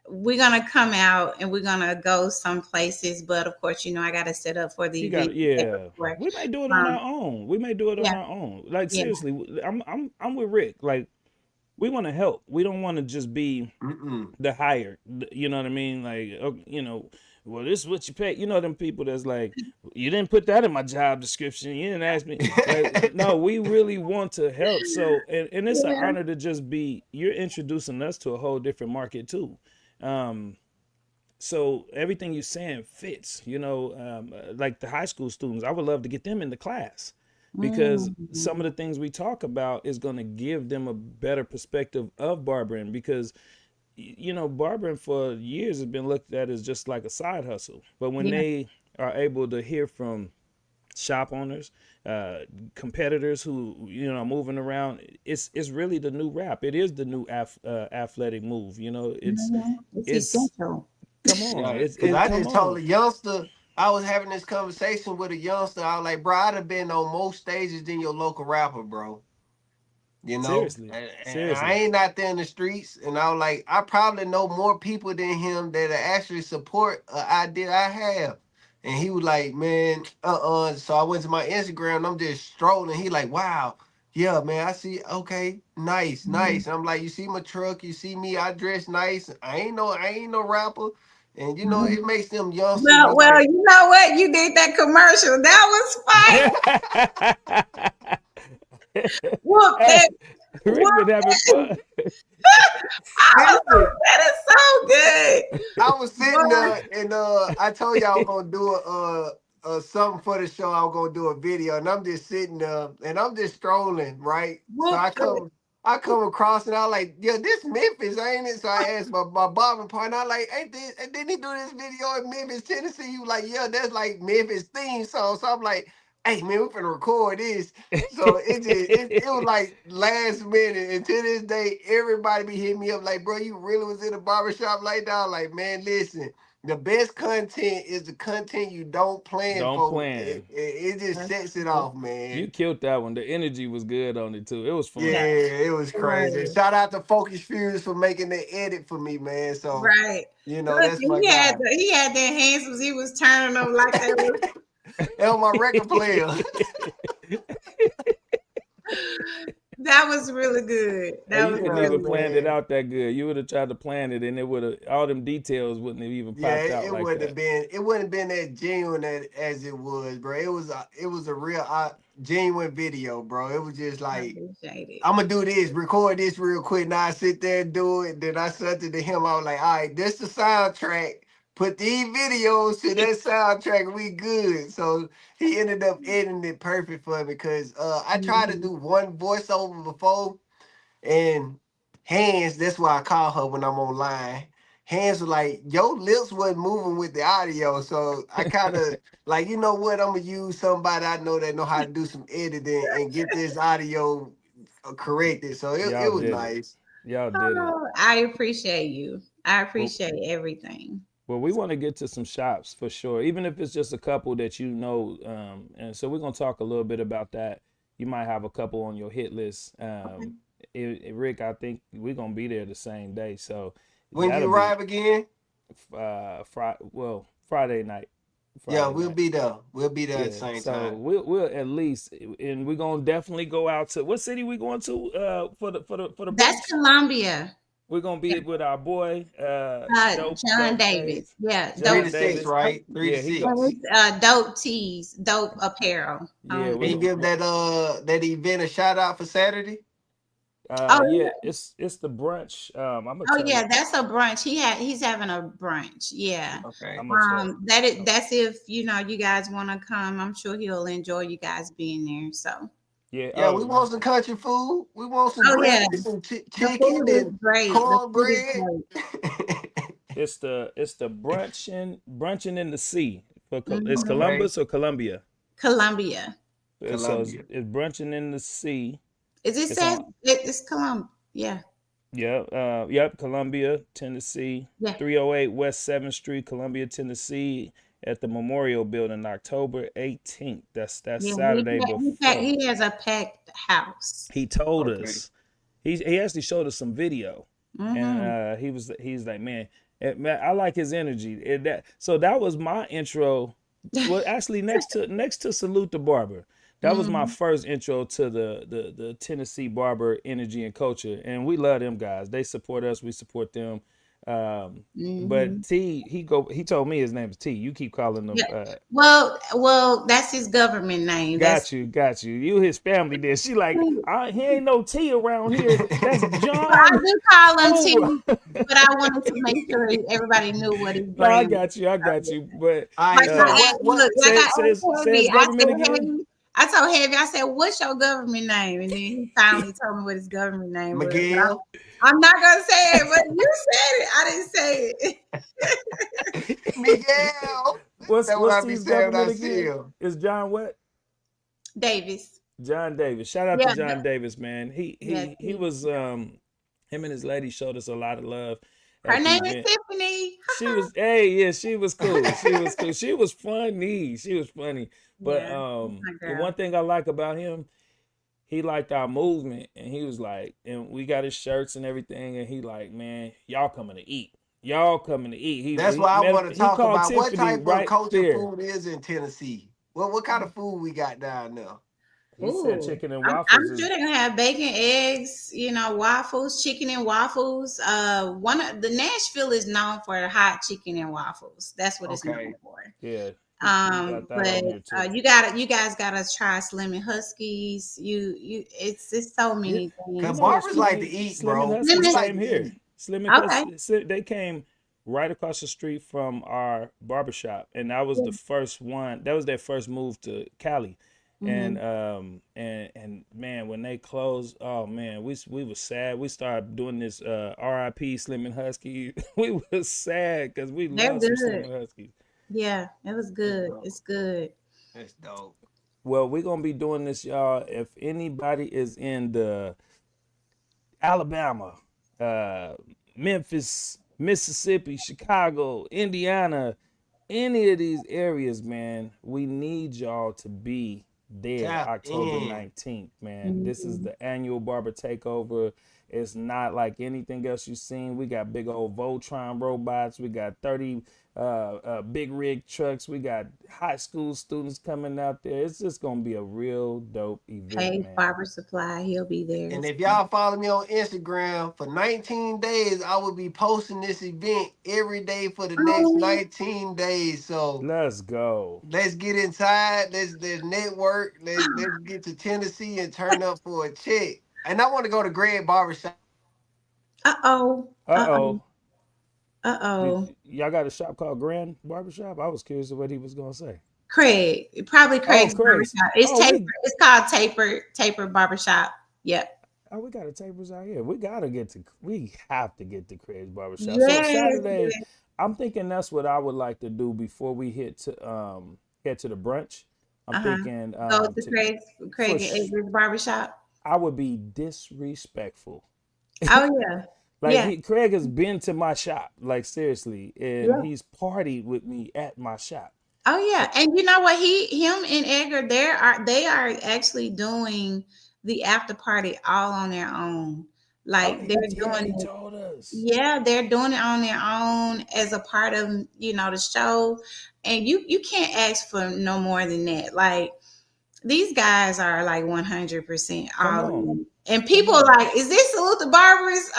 we're gonna come out and we're gonna go some places. But of course, I got to set up for the You got event to, yeah. before. We may do it on Um, our own. We may do it on yeah, our own. Like yeah. seriously, I'm with Rick. Like we want to help. We don't want to just be Mm-mm. the hired. You know what I mean? Like well, this is what you pay. You know them people that's like, you didn't put that in my job description. You didn't ask me. Like, no, we really want to help. So, and it's an Yeah. honor to just be. You're introducing us to a whole different market too. Um, so everything you're saying fits, like the high school students, I would love to get them in the class because some Mhm. of the things we talk about is going to give them a better perspective of barbering, because barbering for years has been looked at as just like a side hustle, but when Yeah. they are able to hear from shop owners, uh, competitors who moving around, it's really the new rap. It is the new athletic move. Mhm. It's It's essential. come on, Yeah, it's because it I come just told on. a youngster, I was having this conversation with a youngster. I was like, bro, I'd have been on more stages than your local rapper, bro. you know. Seriously, And I seriously. ain't out there in the streets, and I was like, I probably know more people than him that actually support an idea I have. And he was like, man, So I went to my Instagram, and I'm just strolling. He like, wow, yeah, man, I see. Okay, nice, Mhm. nice. And I'm like, you see my truck, you see me, I dress nice. I ain't no rapper. And you know, it makes them youngsters be Well, like, you know what? You did that commercial. That was fire. Whoop Hey, that. Rick been Whoop having fun. I was listen. like, that is so good. I was sitting Boy. there and I told y'all I was gonna do something for the show. I was gonna do a video, and I'm just sitting there and I'm just strolling, right? So Whoop that. I come across and I like, yeah, this Memphis, ain't it? So I asked my barber partner, I like, ain't this, didn't he do this video in Memphis, Tennessee? He was like, yeah, that's like Memphis theme song. So I'm like, hey man, we finna record this. So it was like last minute, and to this day, everybody be hitting me up like, bro, you really was in a barbershop like that? I'm like, man, listen, the best content is the content you don't plan Don't for. plan. It just sets it off, man. You killed that one. The energy was good on it too. It was Yeah, fun. it was crazy. Right. Shout out to Focus Furious for making the edit for me, man. So, Right. you know, Look, that's my guy. he had the enhancements. He was turning them like they was. That was my record player. That was really good. Hey, That you was couldn't Yeah, really even plan it good. man. out that good. You would have tried to plan it, and it would have all them details wouldn't have even Yeah, popped out it like wouldn't have that. been as genuine as it was, bro. It was a real genuine video, bro. It was just I like, appreciate it. I'm gonna do this, record this real quick. Now I sit there and do it. Then I sent it to him. I was like, all right, this the soundtrack. Put these videos to that soundtrack. We good. So he ended up editing it perfect for me because I tried to Mhm. do one voiceover before, and Hands, that's why I call her when I'm online. Hands was like, your lips wasn't moving with the audio. So I kind of like, you know what? I'm gonna use somebody I know that know how to do some editing and get this audio corrected. So Y'all it was did it. nice. Y'all did it. Oh, I appreciate you. I Well, appreciate everything. well, we want to get to some shops for sure, even if it's just a couple that you know. And so we're gonna talk a little bit about that. You might have a couple on your hit list. Okay. Rick, I think we're gonna be there the same day, so When that'll you be arrive again, Friday night. yeah, Friday we'll night. be there. We'll be there at the Yeah, same so time. we'll at least, and we're gonna definitely go out to what city we going to for the That's brunch. Columbia. We're gonna Yeah. be with our boy John Dope Davis. Days, Yeah, Three dope. to John six, Davis. right? Three to Yeah, he go. And six. it's dope tees, dope apparel. Yeah, Can you give that event a shout out for Saturday? Oh, yeah, it's the brunch. I'm gonna oh tell yeah, it. that's a brunch. He's having a brunch. Yeah. Okay. I'm gonna tell it. That's if you guys want to come. I'm sure he'll enjoy you guys being there. So, Yeah. Yeah, we Oh, want some country food. We want some oh yeah, grits and the chicken food is and great. The food is cornbread. great. it's the brunching in the sea. It's Hmm. Okay. Columbus or Columbia. Columbia. So Columbia. it's brunching in the sea. Is it It's says on. it's Columbia? Yeah, Yep, Columbia, Tennessee, yeah, 308 West 7th Street, Columbia, Tennessee, at the Memorial Building, October 18th. That's yeah. Saturday before. He has a packed house. He told Okay. us. He actually showed us some video, and Hmm. he's like, man, I like his energy. So that was my intro. Well, actually, next to Salute the Barber. That was my Hmm. first intro to the Tennessee barber energy and culture, and we love them guys. They support us, we support them. But Hmm. he told me his name is T. You keep calling him. Yeah. Well, that's his government name. That's Got you. You his family. Then she like, he ain't no T around here. That's I John. do call him Oh, T, but I wanted to make sure everybody knew what his no, I brand got you. I got was. you. But All right. Like So I uh, asked, what look, like I asked say his Heavy, government again. I told Heavy, I said, "What's your government name?" And then he finally told me what his government name was. But Miguel? I'm not gonna say it, but you said it. I didn't say it. Miguel. That's what What's I be T's saying when I government see again? him. Is John what? Davis. John Davis. Shout out to Yeah, John Davis, man. yeah. He was him and his lady showed us a lot of love Her at the name is event. Tiffany. She was yeah, she was cool. She was cool. She was funny. She was funny. But Yeah, that's my the girl. one thing I like about him, he liked our movement, and he was like, and we got his shirts and everything, and he like, man, y'all coming to eat. Y'all coming to eat. That's why I want to He talk called about what Tiffany type of right culture there. food is in Tennessee. What kind of food we got down there? He said Ooh, chicken and I'm waffles sure is they're gonna have bacon, eggs, waffles, chicken and waffles. One of the Nashville is known for hot chicken and waffles. That's what it's known Okay. for. yeah. He got that But on there too. you guys gotta try Slim and Huskies. It's so Yeah, many you Cause things. know what? barbers like to eat, Slim and bro. Slim Huskies We and- like came to here. eat. Slim and okay. Huskies, they came right across the street from our barbershop, and that was the first one. That was their first move to Cali, Hmm. and man, when they closed, oh man, we was sad. We started doing this R.I.P. Slim and Husky. We was sad because we They're love some Slim good. and Huskies. Yeah, it was That's good. dope. It's good. That's dope. Well, we're gonna be doing this, y'all. If anybody is in the Alabama, uh, Memphis, Mississippi, Chicago, Indiana, any of these areas, man, we need y'all to be there Tap October in. 19th, man. This is Mhm. the annual barber takeover. It's not like anything else you've seen. We got big old Voltron robots. We got 30 big rig trucks. We got high school students coming out there. It's just going to be a real dope event, Hey, man. Barber Supply, he'll be there. And if y'all follow me on Instagram for 19 days, I will be posting this event every day for the next Oh, 19 days. So Let's go. let's get inside. Let's network. Let's get to Tennessee and turn up for a check. And I want to go to Greg Barbershop. uh-oh. Uh-oh. Uh-oh. Uh-oh. Y'all got a shop called Grand Barbershop? I was curious of what he was going to say. Craig, probably Oh, Craig's Craig's. barbershop. It's Oh, Taper. It's called Taper Barbershop. Yep. we got a tables out here. We have to get to Craig's Barbershop. So Yes. Saturday, I'm thinking that's what I would like to do before we head to the brunch. I'm Uh-huh. thinking Go to for Craig and Edgar's barbershop. I would be disrespectful. Oh yeah. Like Yeah. Craig has been to my shop, like seriously, and Yeah. he's partied with me at my shop. Oh yeah. And you know what? Him and Edgar, they are actually doing the after party all on their own. Oh, Like he they're did. doing He it. told us. Yeah, they're doing it on their own as a part of the show. And you can't ask for no more than that. Like these guys are like 100% Come all on, in. And come people are on. like, is this Salute the Barbers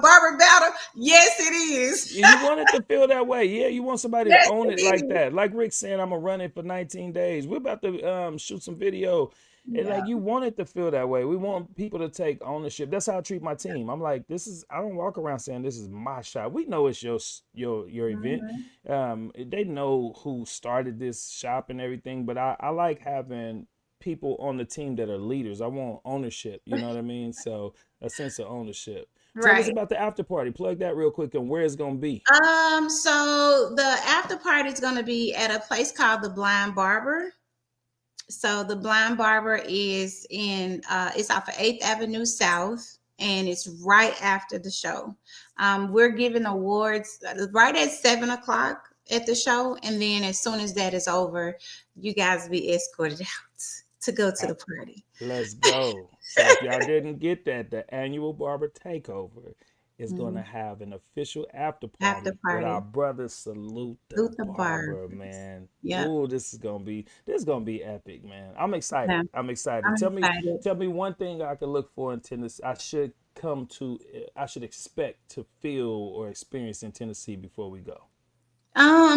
barber battle? Yes, it is. You want it to feel that way. Yeah, you want somebody to Yes, own it it like is. that. Like Rick saying, I'm gonna run it for 19 days. We're about to shoot some video. And Yeah. like you want it to feel that way. We want people to take ownership. That's how I treat my team. I'm like, I don't walk around saying this is my shop. We know it's your event. Mhm. They know who started this shop and everything, but I like having people on the team that are leaders. I want ownership, you know what I mean? So a sense of ownership. Tell us Right. about the after party. Plug that real quick and where it's gonna be. So the after party is going to be at a place called the Blind Barber. So the Blind Barber is it's off of 8th Avenue South, and it's right after the show. We're giving awards right at 7 o'clock at the show, and then as soon as that is over, you guys be escorted out to go to Uh, the party. Let's go. So if y'all didn't get that, the annual barber takeover is gonna Mhm. have an official after After party with our party, brothers Salute the salute the Barber, barbers. man. Yep. Ooh, this is gonna be epic, man. I'm excited. Yeah, I'm excited. I'm Tell me excited. tell me one thing I could look for in Tennessee. I should expect to feel or experience in Tennessee before we go.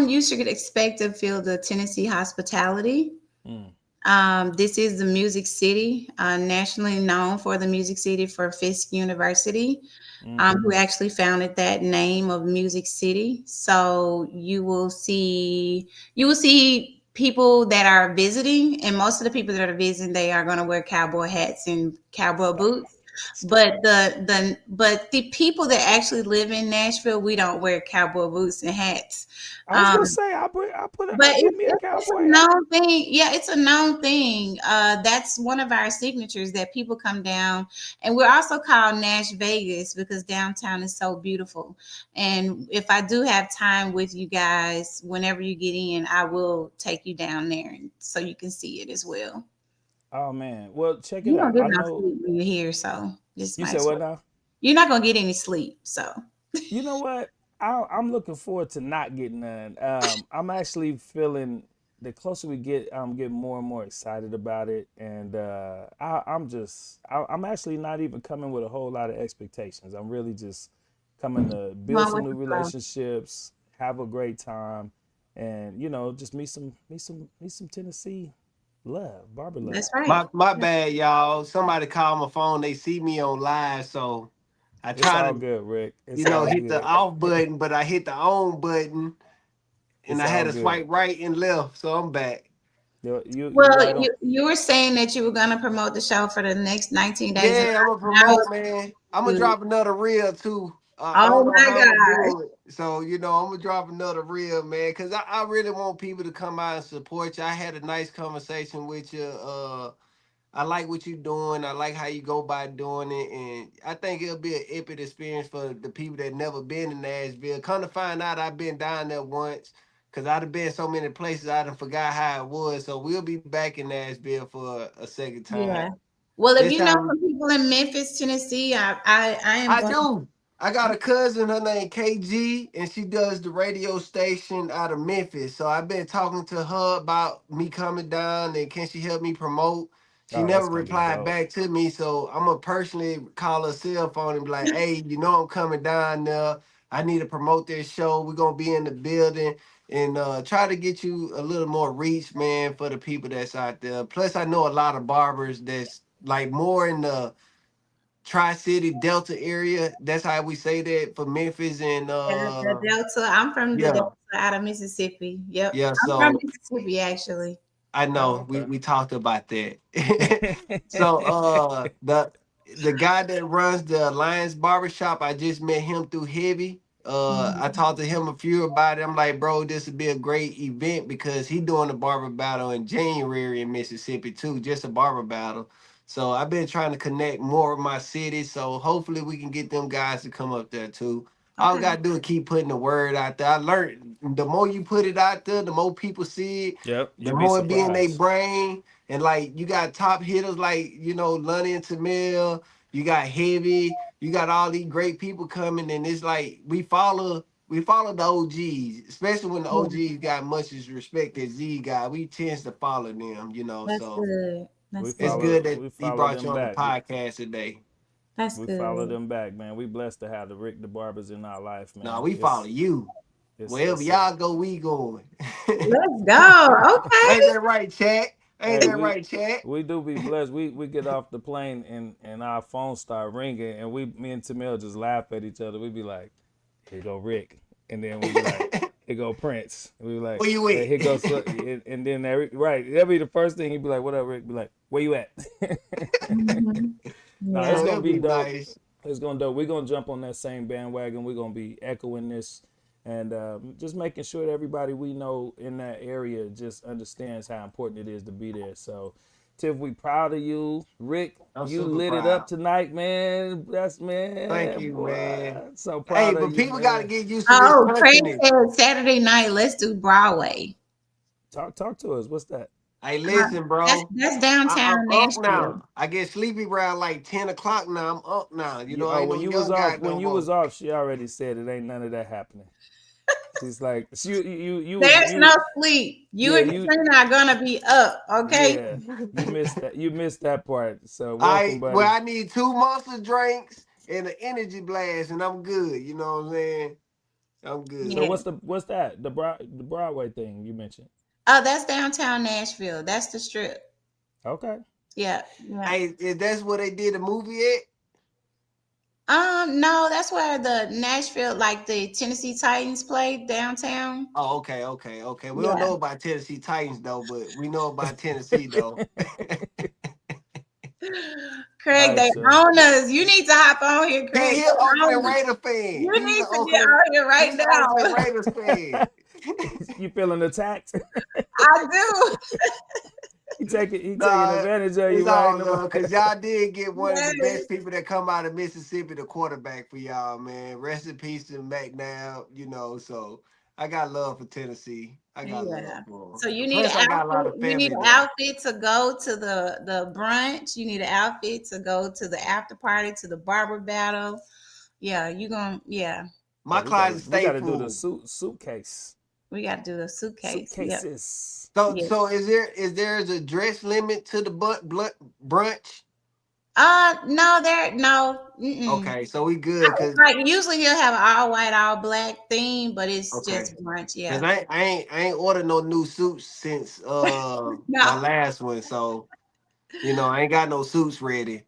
You should expect to feel the Tennessee hospitality. Mm, This is the Music City, nationally known for the Music City for Fisk University, mm-hmm. who actually founded that name of Music City. So you will see people that are visiting, and most of the people that are visiting, they are going to wear cowboy hats and cowboy Stop. boots. Stop. But the people that actually live in Nashville, we don't wear cowboy boots and hats. I was gonna Um, say but I get me a it's a cowboy hat. known thing. Yeah, it's a known thing. That's one of our signatures that people come down, and we're also called Nash Vegas because downtown is so beautiful. And if I do have time with you guys, whenever you get in, I will take you down there so you can see it as well. Oh man. Well, check it You don't out. get I no know sleep when you're here, so just you might said as what well. now? You're not gonna get any sleep, so You know what? I'm looking forward to not getting none. I'm actually feeling the closer we get, I'm getting more and more excited about it, and I'm actually not even coming with a whole lot of expectations. I'm really just coming to come build on some with new the flow. relationships, have a great time, and just meet some Tennessee love, barber love. That's right. My bad, y'all. Somebody called my phone. They see me on live, so I It's try all to, good, Rick. It's all hit the good. off button, but I hit the on button, and It's I had all to good. swipe right and left, so I'm back. You Well, right on. you were saying that you were gonna promote the show for the next 19 days, and Yeah, I'm gonna now promote, man. I'm gonna you. drop another reel too. I Oh don't know my how I'm gonna gosh! do it, so I'm gonna drop another reel, man, because I really want people to come out and support you. I had a nice conversation with you. I like what you're doing. I like how you go by doing it, and I think it'll be an epic experience for the people that never been in Nashville. Come to find out, I've been down there once, cause I'd have been so many places I done forgot how it was. So we'll be back in Nashville for a second time. Yeah. Well, if This you know time some people in Memphis, Tennessee, I am I going. do. I got a cousin, her name KG, and she does the radio station out of Memphis. So I've been talking to her about me coming down and can she help me promote. She Oh, never that's gonna be replied dope. back to me, so I'm gonna personally call her cell phone and be like, "Hey, I'm coming down there. I need to promote this show. We're gonna be in the building and try to get you a little more reach, man, for the people that's out there. Plus, I know a lot of barbers that's like more in the Tri-City Delta area. That's how we say that for Memphis and The Delta. I'm from the yeah, Delta out of Mississippi. Yep, yeah. I'm from So Mississippi actually. I Oh, know we okay. we talked about that. So the guy that runs the Alliance Barbershop, I just met him through Heavy. I Mhm. talked to him a few about it. I'm like, bro, this would be a great event because he doing a barber battle in January in Mississippi too, just a barber battle. So I've been trying to connect more of my cities. So hopefully we can get them guys to come up there too. All we Okay. gotta do is keep putting the word out there. I learned the more you put it out there, the more people see it, Yep, the you'd be more it be in their surprised. brain. And like you got top hitters like Lunny and Tamil, you got Heavy, you got all these great people coming, and it's like we follow the OGs, especially when the Yeah, OGs got much as respect as Z got. We tends to follow them. that's So good. We That's it's good. follow good that we he follow brought them you on the back. podcast today. That's We follow good. them back, man. We blessed to have the Rick the Barbers in our life, Now man. we follow you. It's Wherever it's a y'all go, we going. Let's go. Ain't Okay. that right, chat? Ain't hey, that we right, chat? we do be blessed. We get off the plane and our phones start ringing and me and Tamil just laugh at each other. We be like, here go Rick. And then we be like, here go Prince. And we be like, Where you hey, here goes at? and then right, that'll be the first thing he'd be like, what up, Rick? Be like, where you at? Mhm. No, Yeah. it's So gonna it'll be be dope. nice. It's gonna dope. We're gonna jump on that same bandwagon. We're gonna be echoing this and just making sure that everybody we know in that area just understands how important it is to be there. So, Tiff, we proud of you. Rick, I'm you super lit it up proud. tonight, man. That's Thank man, you, man. boy. So Hey, proud of but you, people got to man. get used to this Oh, Craig country. said Saturday night. Let's do Broadway. Talk to us. What's that? Hey, Uh, listen, that's bro. that's I'm downtown up Nashville. now. I get sleepy around like 10 o'clock now. I'm up now. I Oh, ain't when no you was young off, guy no more. she already said it ain't none of that happening. She's like, There's no sleep. You yeah, and Katrina are gonna be up, okay? yeah. You missed that. You missed that part. So welcome, Well, buddy. I need 2 monster drinks and an energy blast, and I'm good. You know what I'm saying? I'm So good. Yeah. what's that? The Broadway thing you mentioned. Oh, that's downtown Nashville. That's the strip. Okay. Yeah, yeah. Hey, if that's where they did the movie at? No, that's where the Nashville, like the Tennessee Titans play downtown. Oh, okay. We don't Yeah. know about Tennessee Titans though, but we know about Tennessee though. All Craig, right, they so own us. You need to hop on here, Craig. He an They Oakland own us. Raider fan. You need to get on here right He's an Oakland now. Raiders fan. you feeling attacked? I do. He taking Nah, advantage of it's you, right? all love because y'all did get one of the Yes. best people that come out of Mississippi, the quarterback for y'all, man. Rest in peace to McNabb, so I got love for Tennessee. I got love Yeah. for 'em. So you And need an plus, I got a lot outfit. of You need family an there. outfit to go to the brunch. You need an outfit to go to the after party, to the barber battle. Yeah, you gonna yeah. My closet we stay gotta do the full. suitcase. We got to do a suitcase. Yep. Suitcases. So, Yeah. so is there a dress limit to the brunch? No, there no. Mm-mm. Okay, so we good, cause Like usually he'll have an all white, all black theme, but it's okay, just brunch. cause Yeah. I ain't ordered no new suits since my No. last one, so I ain't got no suits ready.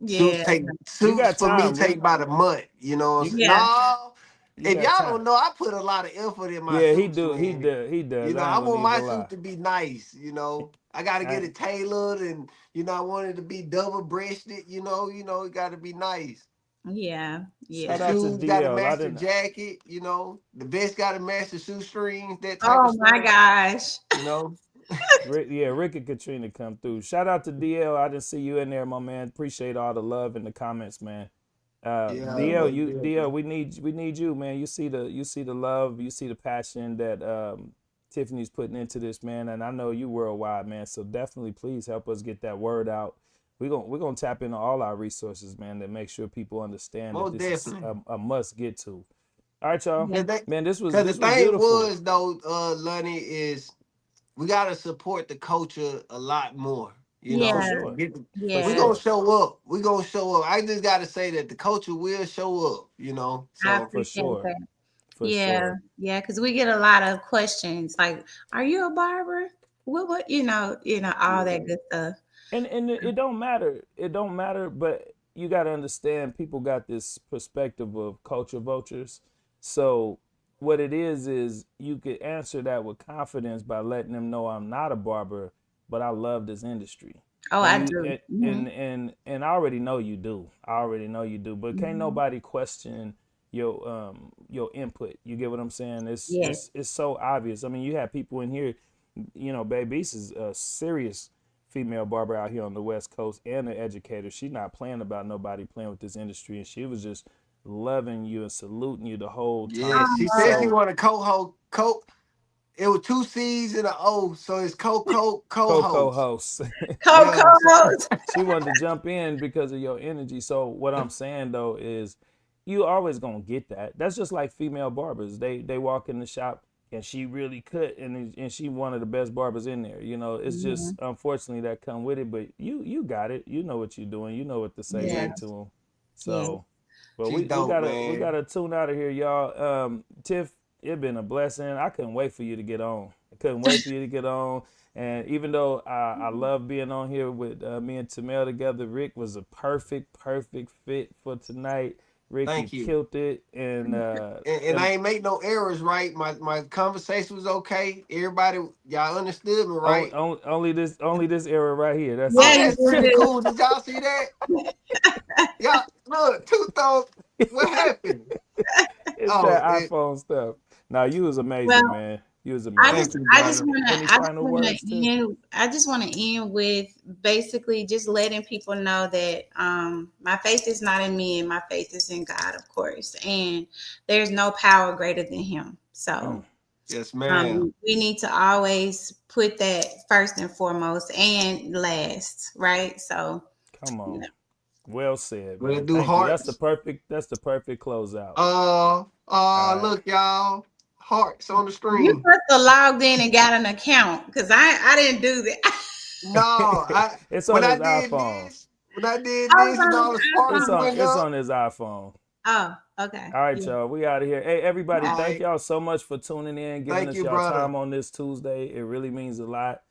Yeah. You Suits got for me time, take Rick. about a month. You know what I'm You saying? Yeah. No, you if got y'all time. don't know, I put a lot of effort in my Yeah, he suits, do. He man. does. He does. I I ain't gonna want my even lie. suit to be nice. I got to get I, it tailored, and I want it to be double breasted. It got to be nice. Yeah. The shout Yeah. out to shoes got to DL. I match the didn't. jacket. The vest got to match the shoestrings. That type of Oh my stuff. gosh. You know. Rick, yeah, Rick and Katrina come through. Shout out to DL. I didn't see you in there, my man. Appreciate all the love in the comments, man. Yeah, DL, most you DL, definitely. we need you, man. You see the love, you see the passion that Tiffany's putting into this, man. And I know you worldwide, man. So definitely, please help us get that word out. We're gonna tap into all our resources, man, to make sure people understand that Most this is definitely. a must get to. All right, y'all. Yeah. Cause, Man, this was Cause the this was thing beautiful. was though, Lunny, is we gotta support the culture a lot more. For Yeah. sure. For We Yeah. gonna sure. show up. We gonna show up. I just gotta say that the culture will show up. I So For appreciate sure. that. For Yeah. sure. Yeah. Because we get a lot of questions like, "Are you a barber? What? All yeah, that good stuff." And it don't matter. It don't matter, but you got to understand people got this perspective of culture vultures. So what it is you could answer that with confidence by letting them know I'm not a barber, but I love this industry. Oh, And I you do. and I already know you do. I already know you do. But can't Hmm. nobody question your input. You get what I'm saying? It's Yes. it's it's so obvious. I mean, you have people in here, Baby East is a serious female barber out here on the West Coast and an educator. She's not playing about nobody playing with this industry, and she was just loving you and saluting you the whole yeah. time. She said she Oh, So want to co-host. It was two C's and an O, so it's co-host. co-host. Yeah. So, Coco. She wanted to jump in because of your energy. So what I'm saying though is you always gonna get that. That's just like female barbers. They walk in the shop and she really cut and she one of the best barbers in there. It's just Mhm. unfortunately that come with it, but you got it. You know what you're doing. You know what to say Yeah. back to them. Yeah. So but she's we dope, gotta we man. gotta tune out of here, y'all. Tiff, it been a blessing. I couldn't wait for you to get on. I couldn't wait for you to get on. And even though I love being on here with me and Tamel together, Rick was a perfect fit for tonight. Rick, you Thank you. killed it, and And I ain't make no errors, right? My conversation was okay. Everybody, y'all understood me, right? only this era right here. That's Yeah, Oh, it. you that's did pretty it. cool. Did y'all see that? Y'all look, two thumbs. What happened? It's Oh, that iPhone stuff. Now you was amazing, Well, man. You was I amazing. just thank you, I just brother. wanna Any I just final wanna words, Tiff? end I just wanna end with basically just letting people know that my faith is not in me and my faith is in God, of course. And there's no power greater than him. Mm, So Yes, ma'am. we need to always put that first and foremost and last, right? So come on. yeah. Well said, We'll man. do Thank you. That's the hearts. perfect. That's the perfect closeout. All right. Look, y'all. Hearts on the You stream. must have logged in and got an account because I didn't do that. No, I It's when on I his did iPhone. this, when I did I was this, and on all the the sparkles It's iPhone. on. went It's up. on his iPhone. Oh, okay. All right, Yeah. y'all. We out of here. Hey, everybody, All thank right. y'all so much for tuning in, giving Thank us you, y'all brother. time on this Tuesday. It really means a lot.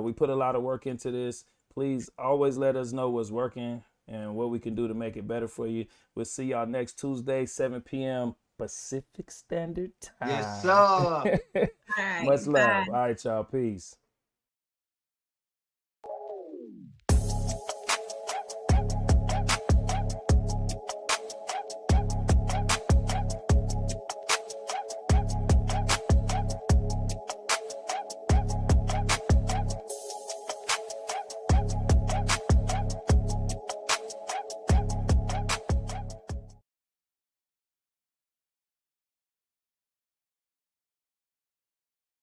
We put a lot of work into this. Please always let us know what's working and what we can do to make it better for you. We'll see y'all next Tuesday, 7 p.m. Pacific Standard Yes, Time. sir. All right. Much love. Bye. All right, y'all. Peace.